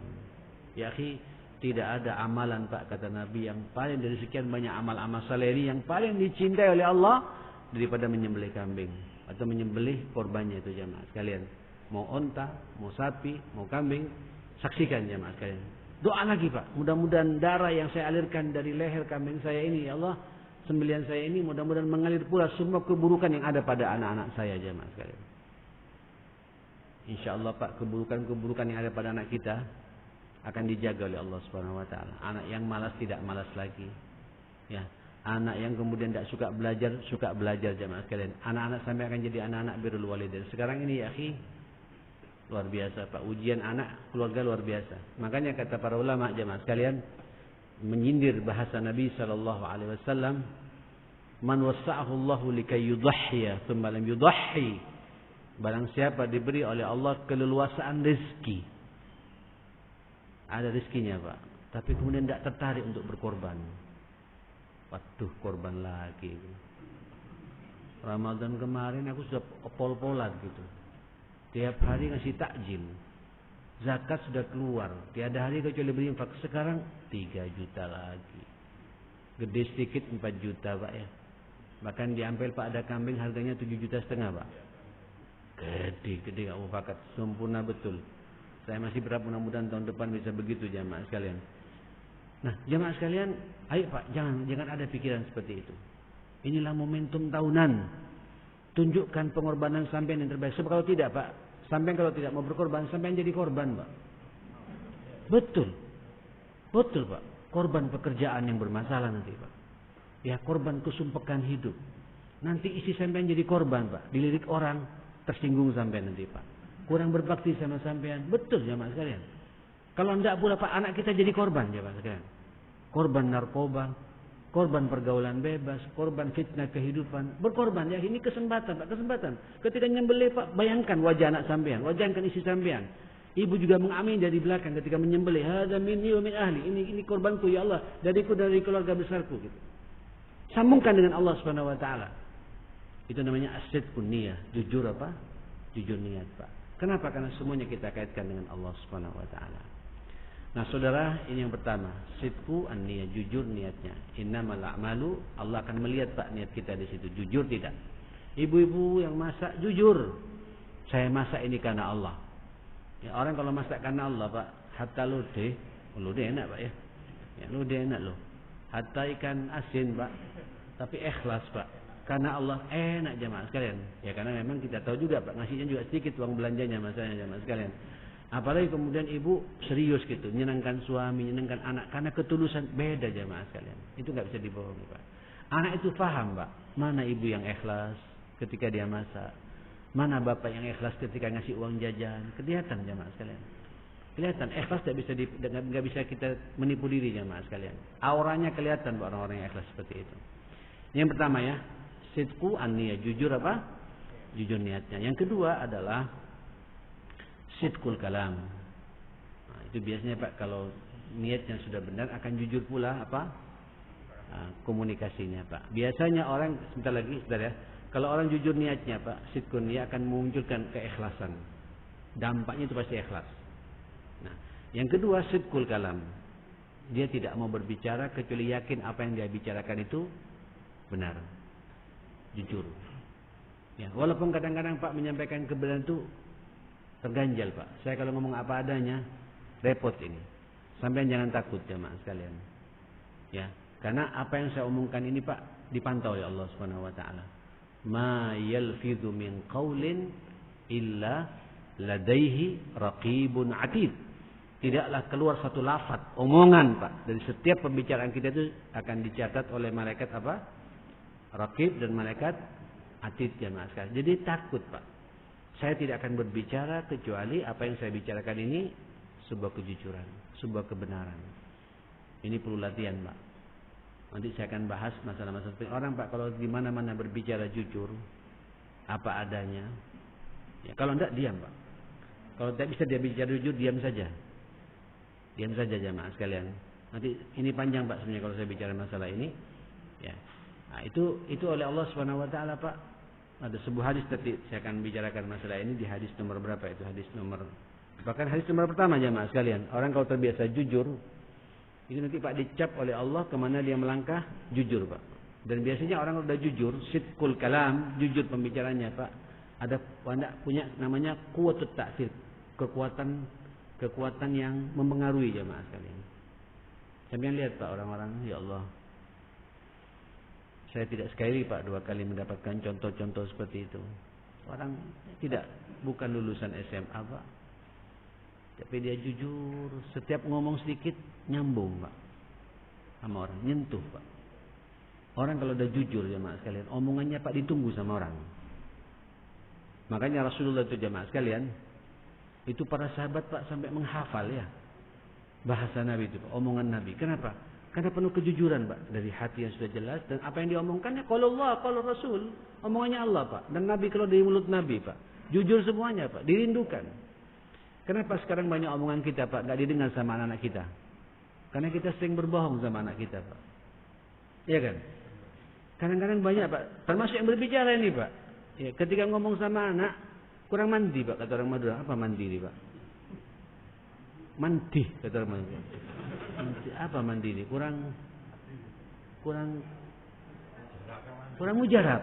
Ya akhi, tidak ada amalan Pak, kata Nabi, yang paling dari sekian banyak amal-amal saleh ini yang paling dicintai oleh Allah daripada menyembelih kambing atau menyembelih korbannya itu jamaah sekalian. Mau onta, mau sapi, mau kambing, saksikan jamaah sekalian. Doa lagi Pak, mudah-mudahan darah yang saya alirkan dari leher kambing saya ini, ya Allah, sembelihan saya ini mudah-mudahan mengalir pula semua keburukan yang ada pada anak-anak saya jamaah sekalian. Insyaallah Pak, keburukan-keburukan yang ada pada anak kita akan dijaga oleh Allah Subhanahu wa taala. Anak yang malas tidak malas lagi. Ya, anak yang kemudian tidak suka belajar jamaah sekalian. Anak-anak sampai akan jadi anak-anak birrul walidain. Sekarang ini ya akhi, luar biasa Pak, ujian anak keluarga luar biasa. Makanya kata para ulama jamaah sekalian, menyindir bahasa Nabi sallallahu alaihi wasallam, man wasa'ahu Allahu likay yudhhiya thumma lam yudhhi. Barang siapa diberi oleh Allah keleluasaan rezeki, ada rezekinya Pak, tapi kemudian tidak tertarik untuk berkorban. Waduh, korban lagi. Ramadan kemarin aku sudah pol-polan gitu. Tiap hari ngasih takjil. Zakat sudah keluar. Tiada hari kecuali beri infak. Sekarang 3 juta lagi. Gede sedikit 4 juta Pak ya. Bahkan di Ampel Pak ada kambing harganya 7,5 juta Pak. Gede gak mufakat. Sempurna betul. Saya masih berharap mudah-mudahan tahun depan bisa begitu jamaah sekalian. Nah jamaah sekalian, ayo Pak, jangan ada pikiran seperti itu. Inilah momentum tahunan. Tunjukkan pengorbanan sampean yang terbaik. Sebab kalau tidak Pak, sampean kalau tidak mau berkorban, sampean jadi korban Pak. Betul Pak. Korban pekerjaan yang bermasalah nanti Pak. Ya, korban kesumpekan hidup. Nanti isi sampean jadi korban Pak. Dilirik orang, tersinggung sampean nanti Pak. Kurang berbakti sama sampean. Betul jamaah sekalian. Kalau tidak pula Pak, anak kita jadi korban jamaah sekalian. Korban narkoba, korban pergaulan bebas, korban fitnah kehidupan. Berkorban ya, ini kesempatan Pak, kesempatan. Ketika nyembelih Pak, bayangkan wajah anak sampean, wajahkan isi sampean. Ibu juga mengamin dari belakang ketika menyembelih. Hadza minni wa min ahli. Ini korbanku ya Allah, dariku dari keluarga besarku gitu. Sambungkan dengan Allah Subhanahu wa taala. Itu namanya as-sidqun niyah, jujur apa? Jujur niat Pak. Kenapa? Karena semuanya kita kaitkan dengan Allah Subhanahu wa taala. Nah, saudara, ini yang pertama, sidqu an-niyah, jujur niatnya. Innamal a'malu, Allah akan melihat Pak niat kita di situ, jujur tidak. Ibu-ibu yang masak jujur. Saya masak ini karena Allah. Ya, orang kalau masak karena Allah, Pak, hatta lodeh enak Pak ya. Ya, lodeh enak loh. Hatta ikan asin, Pak. Tapi ikhlas, Pak. Karena Allah enak jamaah sekalian. Ya karena memang kita tahu juga Pak, ngasihnya juga sedikit uang belanjanya masalahnya jamaah sekalian. Apalagi kemudian ibu serius gitu, menyenangkan suami, menyenangkan anak karena ketulusan, beda jamaah sekalian. Itu nggak bisa dibohongi Pak. Anak itu paham Pak, mana ibu yang ikhlas ketika dia masak, mana bapak yang ikhlas ketika ngasih uang jajan. Kelihatan jamaah sekalian. Kelihatan ikhlas nggak bisa kita menipu diri jamaah sekalian. Auranya kelihatan Pak orang-orang yang ikhlas seperti itu. Yang pertama ya, sidqu an-niyah, jujur apa? Jujur niatnya. Yang kedua adalah sidqul kalam. Nah, itu biasanya Pak kalau niatnya sudah benar akan jujur pula apa? Komunikasinya Pak. Biasanya orang sebentar ya. Kalau orang jujur niatnya Pak, sidqun niyah akan memunculkan keikhlasan. Dampaknya itu pasti ikhlas. Nah, yang kedua sidqul kalam. Dia tidak mau berbicara kecuali yakin apa yang dia bicarakan itu benar. Jujur. Ya, walaupun kadang-kadang Pak menyampaikan kebenaran itu terganjal Pak. Saya kalau ngomong apa adanya repot ini. Sampai jangan takut jemaah sekalian. Ya, karena apa yang saya omongkan ini Pak dipantau oleh Allah Subhanahu wa taala. Ma yalfidhu min qaulin illa ladaihi raqibun atid. Tidaklah keluar satu lafaz, omongan Pak, dari setiap pembicaraan kita itu akan dicatat oleh malaikat apa? Raqib dan malaikat Atid jamaah sekalian. Jadi takut Pak. Saya tidak akan berbicara kecuali apa yang saya bicarakan ini sebuah kejujuran, sebuah kebenaran. Ini perlu latihan Pak. Nanti saya akan bahas masalah-masalah seperti orang Pak kalau di mana-mana berbicara jujur apa adanya. Ya, kalau enggak diam Pak. Kalau tidak bisa dia bicara jujur diam saja. Diam saja jamaah sekalian. Nanti ini panjang Pak sebenarnya kalau saya bicara masalah ini. Ya. Nah, itu oleh Allah Subhanahu wa taala Pak. Ada sebuah hadis tadi saya akan bicarakan masalah ini di hadis nomor berapa itu? Hadis nomor bahkan hadis nomor pertama jamaah sekalian. Orang kalau terbiasa jujur itu nanti Pak dicap oleh Allah kemana dia melangkah jujur Pak. Dan biasanya orang kalau sudah jujur, sidqul kalam, jujur pembicaranya Pak, ada punya namanya quwwatut ta'sir, kekuatan yang mempengaruhi jemaah sekalian. Sampeyan lihat Pak orang-orang, ya Allah. Saya tidak sekali Pak 2 kali mendapatkan contoh-contoh seperti itu. Orang bukan lulusan SMA Pak. Tapi dia jujur, setiap ngomong sedikit nyambung Pak. Sama orang, nyentuh Pak. Orang kalau udah jujur jemaah sekalian, omongannya Pak ditunggu sama orang. Makanya Rasulullah itu jemaah sekalian, itu para sahabat Pak sampai menghafal ya bahasa Nabi itu, omongan Nabi. Kenapa? Karena penuh kejujuran Pak, dari hati yang sudah jelas dan apa yang diomongkannya kalau Allah, kalau Rasul, omongannya Allah Pak. Dan Nabi kalau dari mulut Nabi Pak, jujur semuanya Pak, dirindukan. Kenapa sekarang banyak omongan kita Pak nggak didengar sama anak-anak kita? Karena kita sering berbohong sama anak kita Pak. Iya kan? Kadang-kadang banyak Pak, termasuk yang berbicara ini Pak. Ya, ketika ngomong sama anak kurang mandi Pak, kata orang Madura. Apa mandi ini Pak? Mandi kata orang Madura. Apa mandi ini? Kurang mujarab.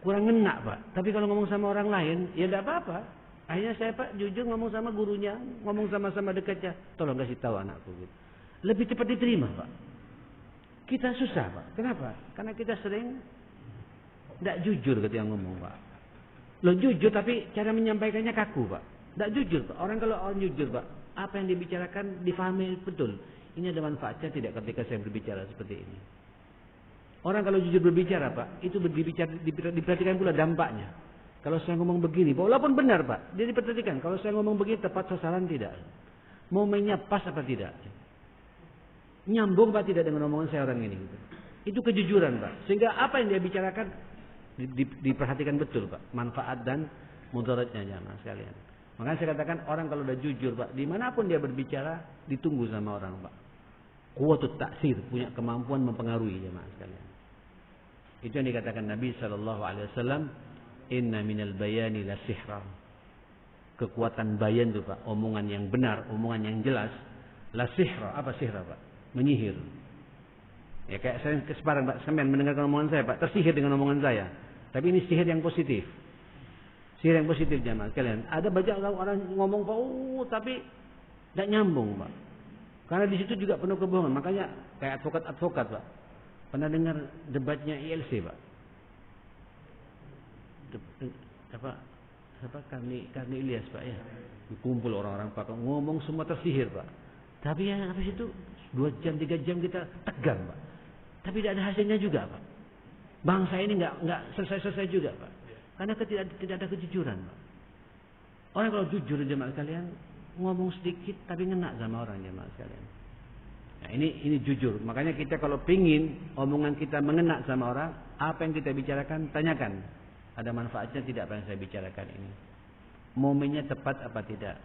Kurang ngena Pak. Tapi kalau ngomong sama orang lain, ya tidak apa-apa. Akhirnya saya Pak jujur ngomong sama gurunya, ngomong sama-sama dekatnya. Tolong kasih tahu anakku gitu. Lebih cepat diterima Pak. Kita susah Pak. Kenapa? Karena kita sering tidak jujur ketika ngomong Pak. Loh jujur tapi cara menyampaikannya kaku Pak. Tidak jujur Pak. Orang kalau orang jujur Pak, apa yang dibicarakan difahami betul. Ini ada manfaatnya tidak ketika saya berbicara seperti ini. Orang kalau jujur berbicara Pak, itu diperhatikan pula dampaknya. Kalau saya ngomong begini, walaupun benar Pak, dia diperhatikan. Kalau saya ngomong begini tepat sasaran tidak? Momennya pas apa tidak? Nyambung Pak tidak dengan omongan saya orang ini gitu. Itu kejujuran Pak. Sehingga apa yang dia bicarakan diperhatikan betul Pak. Manfaat dan mudaratnya jamaah sekalian. Makanya saya katakan orang kalau udah jujur Pak, dimanapun dia berbicara ditunggu sama orang Pak. Quwwatut ta'sir, punya kemampuan mempengaruhi jamaah sekalian. Itu yang dikatakan Nabi SAW. Inna minal bayani la sihra. Kekuatan bayan itu Pak, omongan yang benar, omongan yang jelas. La sihra, apa sihra Pak? Menyihir. Ya kayak saya sekarang Pak, sampean mendengarkan omongan saya Pak, tersihir dengan omongan saya. Tapi ini sihir yang positif. Sihir yang positif jamaah sekalian. Ada banyak orang ngomong Pak, tapi tidak nyambung Pak. Karena di situ juga penuh kebohongan. Makanya kayak advokat Pak. Pernah dengar debatnya ILC Pak? Karni Ilyas Pak ya. Kumpul orang-orang Pak ngomong semua tersihir Pak. Tapi yang habis itu 2 jam 3 jam kita tegang Pak. Tapi tidak ada hasilnya juga Pak. Bangsa ini nggak selesai juga Pak. Karena tidak ada kejujuran Pak. Orang kalau jujur jemaah sekalian ngomong sedikit tapi ngena sama orang jemaah sekalian. Nah, ini jujur. Makanya kita kalau pingin omongan kita mengena sama orang, apa yang kita bicarakan tanyakan. Ada manfaatnya tidak apa yang saya bicarakan ini? Momennya tepat apa tidak?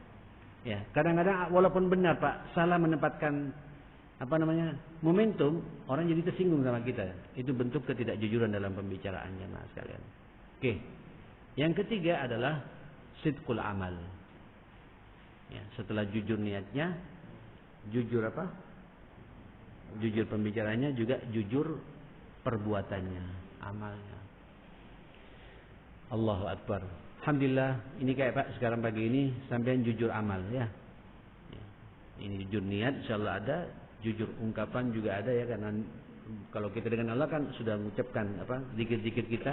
Ya, kadang-kadang walaupun benar Pak, salah menempatkan momentum, orang jadi tersinggung sama kita. Itu bentuk ketidakjujuran dalam pembicaraannya mas sekalian. Oke. Yang ketiga adalah sidqul amal. Ya, setelah jujur niatnya, jujur apa? Jujur pembicaranya juga jujur perbuatannya, amalnya. Allahu Akbar. Alhamdulillah, ini kayak Pak sekarang pagi ini sampean jujur amal ya. Ini jujur niat insyaallah ada, jujur ungkapan juga ada ya, karena kalau kita dengan Allah kan sudah mengucapkan zikir-zikir kita.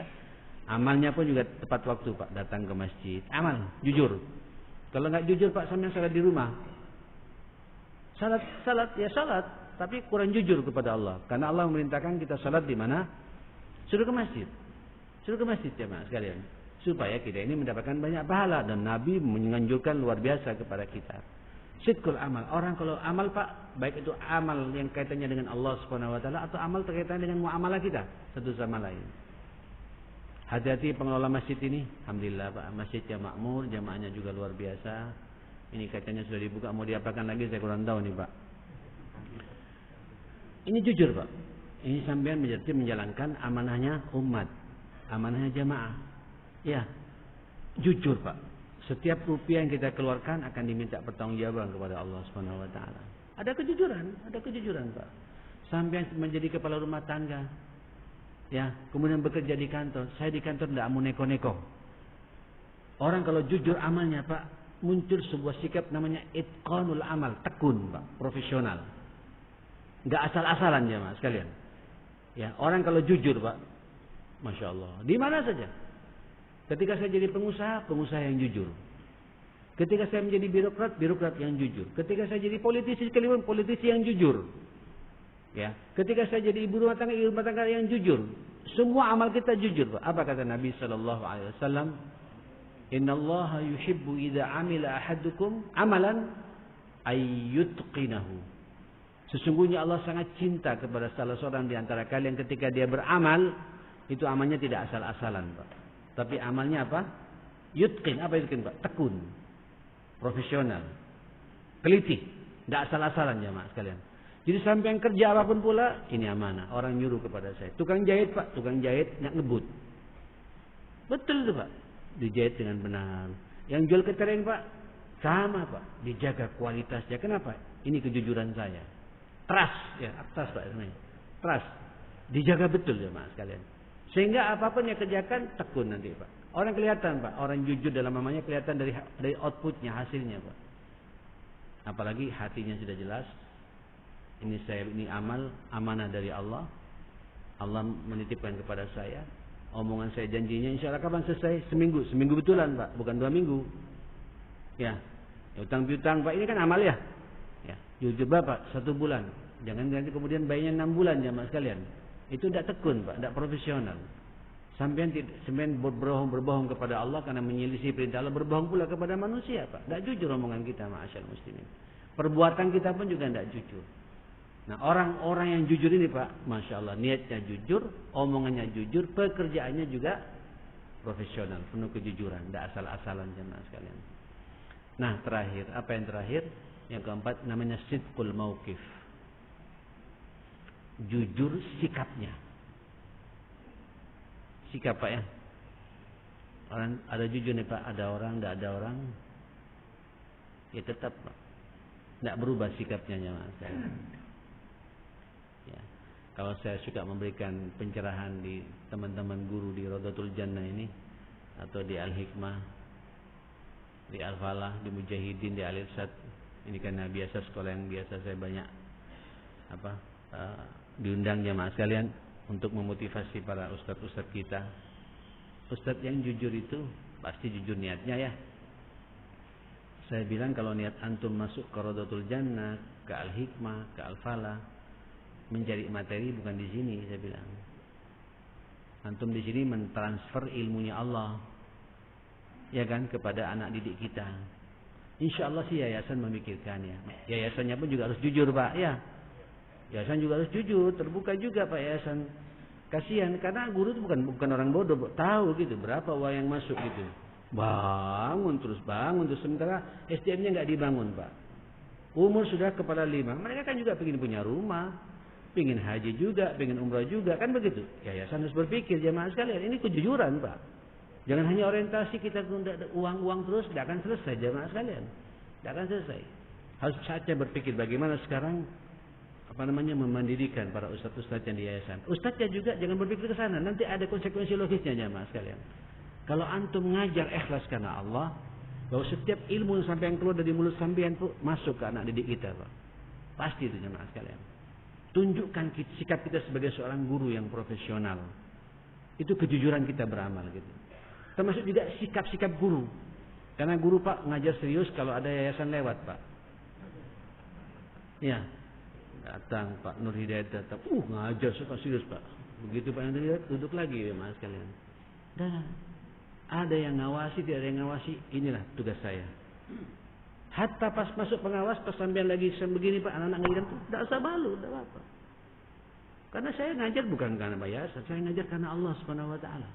Amalnya pun juga tepat waktu Pak, datang ke masjid. Amal, jujur. Kalau enggak jujur Pak, sampean salat di rumah. Salat ya salat, tapi kurang jujur kepada Allah. Karena Allah memerintahkan kita salat di mana? Suruh ke masjid. Suruh ke masjid jemaah sekalian. Supaya kita ini mendapatkan banyak pahala. Dan Nabi menganjurkan luar biasa kepada kita. Sidqul amal. Orang kalau amal Pak, baik itu amal yang kaitannya dengan Allah Subhanahu wa taala atau amal terkaitan dengan muamalah kita satu sama lain. Hati-hati pengelola masjid ini. Alhamdulillah Pak, masjidnya makmur, jamaahnya juga luar biasa. Ini kacanya sudah dibuka, mau diapakan lagi saya kurang tahu nih Pak. Ini jujur Pak. Ini sampean menjalankan amanahnya umat, amanahnya jamaah. Ya, jujur Pak. Setiap rupiah yang kita keluarkan akan diminta pertanggungjawaban kepada Allah Subhanahu wa taala. Ada kejujuran Pak. Sampean menjadi kepala rumah tangga. Ya, kemudian bekerja di kantor. Saya di kantor tidak mau neko-neko. Orang kalau jujur amalnya Pak, muncul sebuah sikap namanya itqanul amal, tekun Pak, profesional. Enggak asal-asalan jemaah sekalian. Ya, orang kalau jujur Pak, Masya Allah, di mana saja. Ketika saya jadi pengusaha yang jujur. Ketika saya menjadi birokrat yang jujur. Ketika saya jadi politisi yang jujur. Ya, ketika saya jadi ibu rumah tangga yang jujur. Semua amal kita jujur Pak. Apa kata Nabi sallallahu alaihi wasallam? Innallaha yuhibbu idza amila ahadukum amalan ayyutqinahu. Sesungguhnya Allah sangat cinta kepada salah seorang di antara kalian ketika dia beramal, itu amalnya tidak asal-asalan Pak. Tapi amalnya apa? Yutqin. Apa yutqin Pak? Tekun. Profesional. Teliti. Tidak asal-asalan jemaah sekalian. Jadi sampai yang kerja apapun pula, ini amanah. Orang nyuruh kepada saya. Tukang jahit Pak. Tukang jahit nak ngebut. Betul itu Pak. Dijahit dengan benar. Yang jual ketereng Pak. Sama Pak. Dijaga kualitasnya. Kenapa? Ini kejujuran saya. Trust. Ya, trust Pak. Trust. Dijaga betul jemaah sekalian. Sehingga apapun yang kerjakan tekun nanti Pak. Orang kelihatan Pak, orang jujur dalam namanya kelihatan dari outputnya, hasilnya Pak. Apalagi hatinya sudah jelas. Ini amal, amanah dari Allah. Allah menitipkan kepada saya. Omongan saya janjinya insya Allah kapan selesai? Seminggu betulan Pak, bukan 2 minggu. Ya, utang piutang Pak, ini kan amal ya. Ya, jujur Bapak 1 bulan. Jangan nanti kemudian bayarnya 6 bulan jamaah sekalian. Itu tidak tekun Pak, tidak profesional. Sampai berbohong kepada Allah karena menyelisih perintah Allah, berbohong pula kepada manusia Pak. Tidak jujur omongan kita ma'asyarul muslimin. Perbuatan kita pun juga tidak jujur. Nah orang-orang yang jujur ini Pak, Masya Allah, niatnya jujur, omongannya jujur, pekerjaannya juga profesional, penuh kejujuran, tidak asal-asalan jemaah sekalian. Nah terakhir, apa yang terakhir? Yang keempat namanya sidqul mauqif. Jujur sikapnya. Sikap Pak ya. Orang ada jujur nih Pak, ada orang, tidak ada orang. Ya tetap Pak. Tidak berubah sikapnya jemaah sekalian. Ya. Kalau saya suka memberikan pencerahan di teman-teman guru di Rodatul Jannah ini atau di Al-Hikmah, di Al-Falah, di Mujahidin, di Al-Irsad. Ini karena biasa sekolah yang biasa saya banyak diundang jemaah sekalian untuk memotivasi para ustadz-ustadz kita. Ustadz yang jujur itu pasti jujur niatnya ya. Saya bilang kalau niat antum masuk ke Rodatul Jannah, ke Al-Hikmah, ke Al-Falah, mencari materi bukan di sini saya bilang. Antum di sini mentransfer ilmunya Allah, ya kan, kepada anak didik kita. Insya Allah sih yayasan memikirkannya. Yayasannya pun juga harus jujur Pak ya. Yayasan juga harus jujur, terbuka juga Pak yayasan. Kasihan karena guru itu bukan orang bodoh, tahu gitu berapa uang yang masuk gitu. Bangun terus sementara SDM-nya nggak dibangun Pak. Umur sudah kepala 5, mereka kan juga pengen punya rumah, pengen haji juga, pengen umrah juga, kan begitu. Yayasan harus berpikir jemaah sekalian, ini kejujuran Pak. Jangan hanya orientasi kita uang terus, tidak akan selesai jemaah sekalian, tidak akan selesai. Harus saatnya berpikir bagaimana sekarang memandirikan para ustadz-ustadz yang di yayasan. Ustadznya juga jangan berpikir ke sana, nanti ada konsekuensi logisnya jemaah sekalian. Kalau antum ngajar ikhlas karena Allah, bahwa setiap ilmu yang sampai yang keluar dari mulut sampean itu masuk ke anak didik kita Pak. Pasti itu jemaah sekalian. Tunjukkan sikap kita sebagai seorang guru yang profesional. Itu kejujuran kita beramal gitu. Termasuk juga sikap-sikap guru. Karena guru Pak ngajar serius kalau ada yayasan lewat Pak. Ya. Datang Pak Nur Hidayat datang. Ngajar suka serius Pak. Begitu Pak Nur Hidayat duduk lagi ya mas kalian. Dan ada yang ngawasi, tidak ada yang ngawasi. Inilah tugas saya. Hatta pas masuk pengawas, pas sampean lagi begini Pak, anak-anak ngajar tuh, tidak usah malu, tidak apa-apa. Karena saya ngajar bukan karena biasa, saya ngajar karena Allah Subhanahu Wa Taala.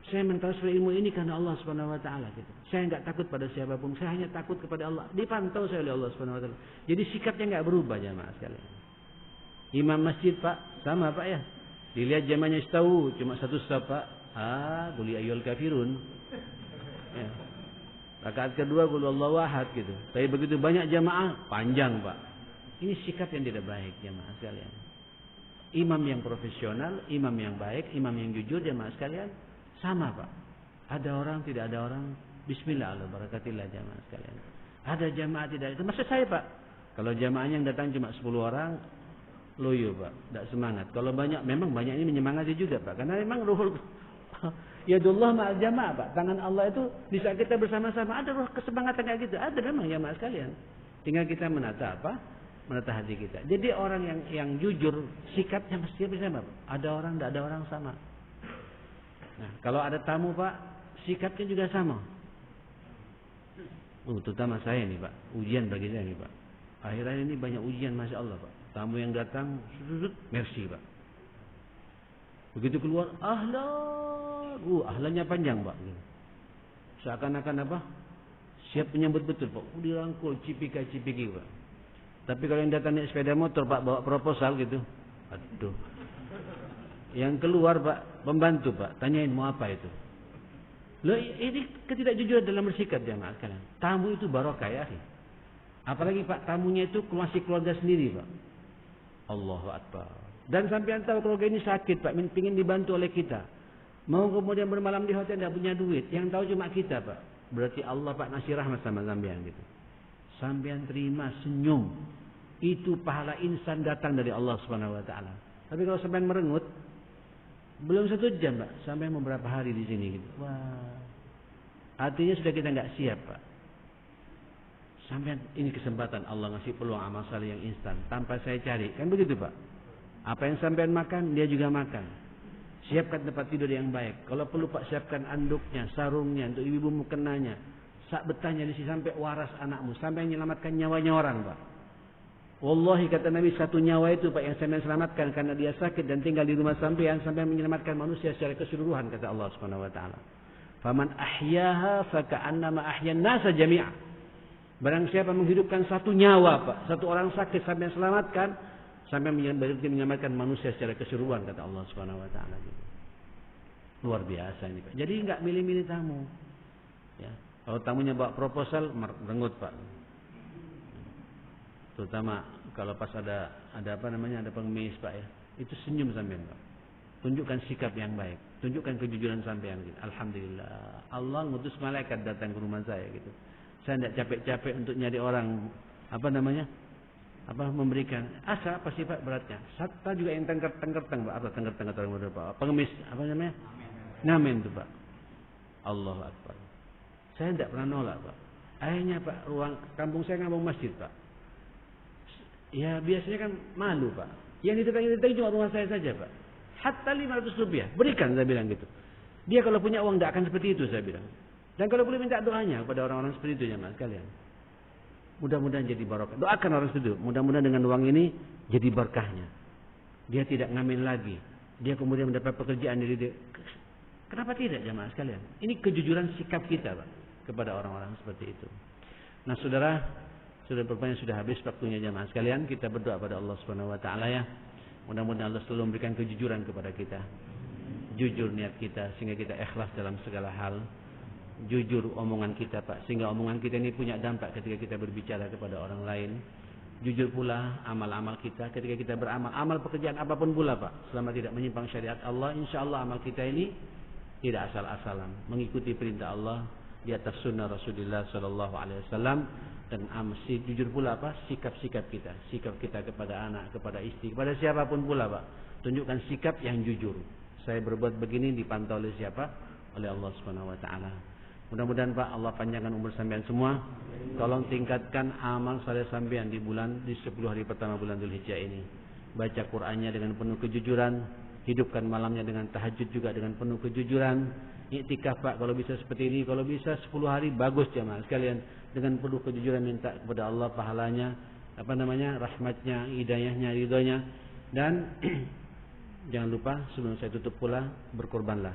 Saya mentransfer ilmu ini karena Allah Subhanahu Wa Taala. Gitu. Saya nggak takut pada siapapun, saya hanya takut kepada Allah. Dipantau saya oleh Allah Subhanahu Wa Taala. Jadi sikapnya nggak berubah jamaah sekalian. Imam masjid Pak, sama Pak ya. Dilihat jamaahnya tahu, cuma satu staf Pak. Qul ya ayyuhal kafirun. Ya. Rakaat kedua qul huwallahu ahad gitu. Tapi begitu banyak jamaah, panjang Pak. Ini sikap yang tidak baik jamaah sekalian. Imam yang profesional, imam yang baik, imam yang jujur jamaah sekalian, sama Pak. Ada orang, tidak ada orang, bismillah Allah barakatillah jamaah sekalian. Ada jamaah tidak itu maksud saya Pak. Kalau jamaahnya yang datang cuma 10 orang, loyo Pak, tidak semangat. Kalau banyak, memang banyak ini menyemangati juga Pak. Karena memang ruhul yadullah ma'al jamaah Pak. Tangan Allah itu di saat kita bersama-sama ada roh kesemangatan kayak gitu. Ada memang jamaah sekalian. Tinggal kita menata apa? Menata hati kita. Jadi orang yang jujur sikapnya mesti sama Pak. Ada orang, tidak ada orang sama. Nah, kalau ada tamu Pak, sikapnya juga sama. Terutama saya nih Pak, ujian bagi saya nih Pak. Akhir-akhir ini banyak ujian, masya Allah Pak. Tamu yang datang, merci Pak. Begitu keluar, ahlan, ahlannya panjang Pak. Seakan-akan apa? Siap menyambut betul Pak. Dirangkul, cipika-cipiki Pak. Tapi kalau yang datang naik sepeda motor Pak, bawa proposal gitu, aduh. Yang keluar Pak, pembantu Pak, tanyain mau apa itu. Loh, ini ketidakjujuran dalam bersikap jamaah sekalian. Tamu itu barokah ya. Apalagi Pak, tamunya itu masih keluarga sendiri Pak. Allahu Akbar. Dan sampai tahu keluarga ini sakit Pak, ingin dibantu oleh kita. Mau kemudian bermalam di hotel tidak punya duit, yang tahu cuma kita Pak. Berarti Allah Pak ngasih rahmat sama sampean gitu. Sampean terima senyum. Itu pahala insan datang dari Allah Subhanahu Wa Taala. Tapi kalau sampean merengut, belum 1 jam Pak, sampai beberapa hari di sini gitu. Wah, artinya sudah kita nggak siap Pak. Sampai ini kesempatan Allah ngasih peluang amal saleh yang instan tanpa saya cari, kan begitu Pak? Apa yang sampean makan, dia juga makan. Siapkan tempat tidur yang baik. Kalau perlu Pak, siapkan anduknya, sarungnya untuk ibu mukenanya, sak betahnya di sini sampai waras anakmu, sampai menyelamatkan nyawanya orang Pak. Wallahi kata Nabi, 1 nyawa itu Pak yang sampean selamatkan karena dia sakit dan tinggal di rumah sampean sampai menyelamatkan manusia secara keseluruhan kata Allah Subhanahu Wa Taala. Faman ahyaha faka'annama ahyan nasa jami'a. Barang siapa menghidupkan 1 nyawa Pak, 1 orang sakit sampai selamatkan, sampai menyelamatkan manusia secara keseluruhan kata Allah Subhanahu Wa Taala. Luar biasa ini Pak. Jadi enggak milih-milih tamu. Ya. Kalau tamunya bawa proposal, merengut Pak. Terutama kalau pas ada apa namanya, ada pengemis Pak ya. Itu senyum sampean Pak. Tunjukkan sikap yang baik, tunjukkan kejujuran sampean gitu. Alhamdulillah. Allah ngutus malaikat datang ke rumah saya gitu. Saya tidak capek-capek untuk nyari orang apa namanya? Memberikan asa apa sih Pak beratnya? Hatta juga yang tengker-tengker Pak, apa tengker-tengker orang muda Pak. Pengemis apa namanya? Ngamen tuh Pak. Allahu Akbar. Saya tidak pernah nolak Pak. Akhirnya Pak, ruang kampung saya kampung masjid Pak. Ya biasanya kan malu Pak. Yang ditentang cuma rumah saya saja Pak. Hatta 500 rupiah. Berikan saya bilang gitu. Dia kalau punya uang tidak akan seperti itu saya bilang. Dan kalau boleh minta doanya kepada orang-orang seperti itu ya Mas kalian. Mudah-mudahan jadi barokah. Doakan orang seperti itu. Mudah-mudahan dengan uang ini jadi berkahnya. Dia tidak ngamen lagi. Dia kemudian mendapat pekerjaan dari dia. Kenapa tidak jamaah sekalian? Ini kejujuran sikap kita Pak kepada orang-orang seperti itu. Nah saudara, sudah berbanyak sudah habis waktunya jamaah sekalian. Kita berdoa pada Allah Subhanahu Wa Taala ya. Mudah-mudahan Allah selalu memberikan kejujuran kepada kita. Jujur niat kita sehingga kita ikhlas dalam segala hal. Jujur omongan kita Pak, sehingga omongan kita ini punya dampak ketika kita berbicara kepada orang lain. Jujur pula amal-amal kita ketika kita beramal, amal pekerjaan apapun pula Pak, selama tidak menyimpang syariat Allah, insya Allah amal kita ini tidak asal-asalan, mengikuti perintah Allah di atas sunnah Rasulullah Sallallahu Alaihi Wasallam. Dan mesti jujur pula Pak, sikap-sikap kita, sikap kita kepada anak, kepada istri, kepada siapapun pula Pak, tunjukkan sikap yang jujur. Saya berbuat begini dipantau oleh siapa? Oleh Allah Subhanahu Wa Taala. Mudah-mudahan Pak Allah panjangkan umur sampean semua. Tolong tingkatkan amal saleh sampean di 10 hari pertama bulan Dzulhijjah ini. Baca Qur'annya dengan penuh kejujuran, hidupkan malamnya dengan tahajud juga dengan penuh kejujuran. Iktikaf Pak, kalau bisa seperti ini, kalau bisa 10 hari bagus jamaah sekalian, dengan penuh kejujuran minta kepada Allah pahalanya, rahmatnya, hidayahnya, ridhonya. Dan jangan lupa sebelum saya tutup pula, berkorbanlah.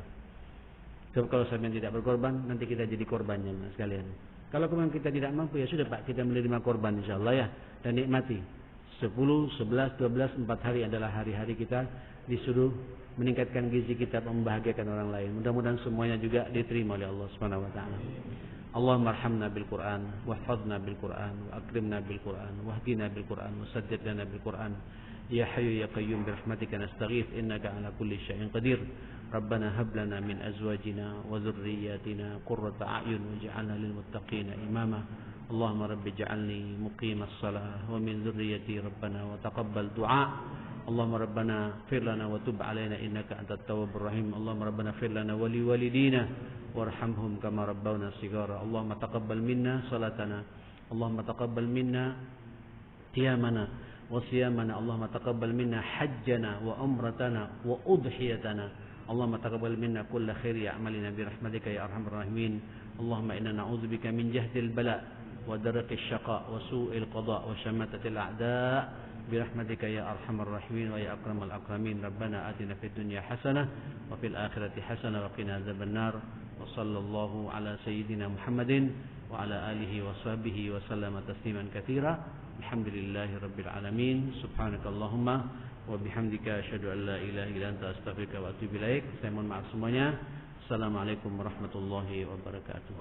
Sebab kalau sampai tidak berkorban, nanti kita jadi korbannya mas sekalian. Kalau memang kita tidak mampu, ya sudah Pak, kita menerima korban insyaallah ya. Dan nikmati 10, 11, 12, 4 hari adalah hari-hari kita disuruh meningkatkan gizi kita, membahagiakan orang lain. Mudah-mudahan semuanya juga diterima oleh Allah Subhanahu wa taala. Allahumma arhamna bil Qur'an, wahfazna bil Qur'an, wa akrimna bil Qur'an, wahdina bil Qur'an, wasaddid lana bil Qur'an. Ya Hayyu ya Qayyum birahmatika nastaghits innaka ala kulli syai'in qadir. Rabbana hab lana min azwajina wa dhurriyyatina qurrata a'yun waj'alna lil muttaqina imama. Allahumma rabbi ij'alni muqimas shalah wa min dhurriyyati rabbana wa taqabbal du'a. Allahumma rabbana ighfir lana wa tub 'alaina innaka antat tawwabur rahim. Allahumma rabbana ighfir lana wa liwalidina warhamhum kama rabbawna shighara. Allahumma taqabbal minna salatana. Allahumma taqabbal minna qiyamana wa siyamana. Allahumma taqabbal minna hajjana wa umratana wa udhiyatana. Allahumma taqabbal minna kulla khairi a'malina bi rahmatika ya arhamar rahimin. Allahumma inna na'udzubika min jahdil bala wa daraqis syaqa wa su'il qada wa syamatatil a'da bi rahmatika ya arhamar rahimin wa ya akramal akramin. Rabbana atina fid dunya hasanah wa fil akhirati hasanah wa qina adzabannar. Wa sallallahu ala sayyidina Muhammadin wa ala alihi wa sahbihi wa sallama tasliman katsira. Alhamdulillahi rabbil alamin. Subhanakallahumma wa bihamdika asyhadu an la ilaha illa anta astaghfiruka wa atubu ilaik. Saya mohon maaf semuanya. Assalamualaikum warahmatullahi wabarakatuh.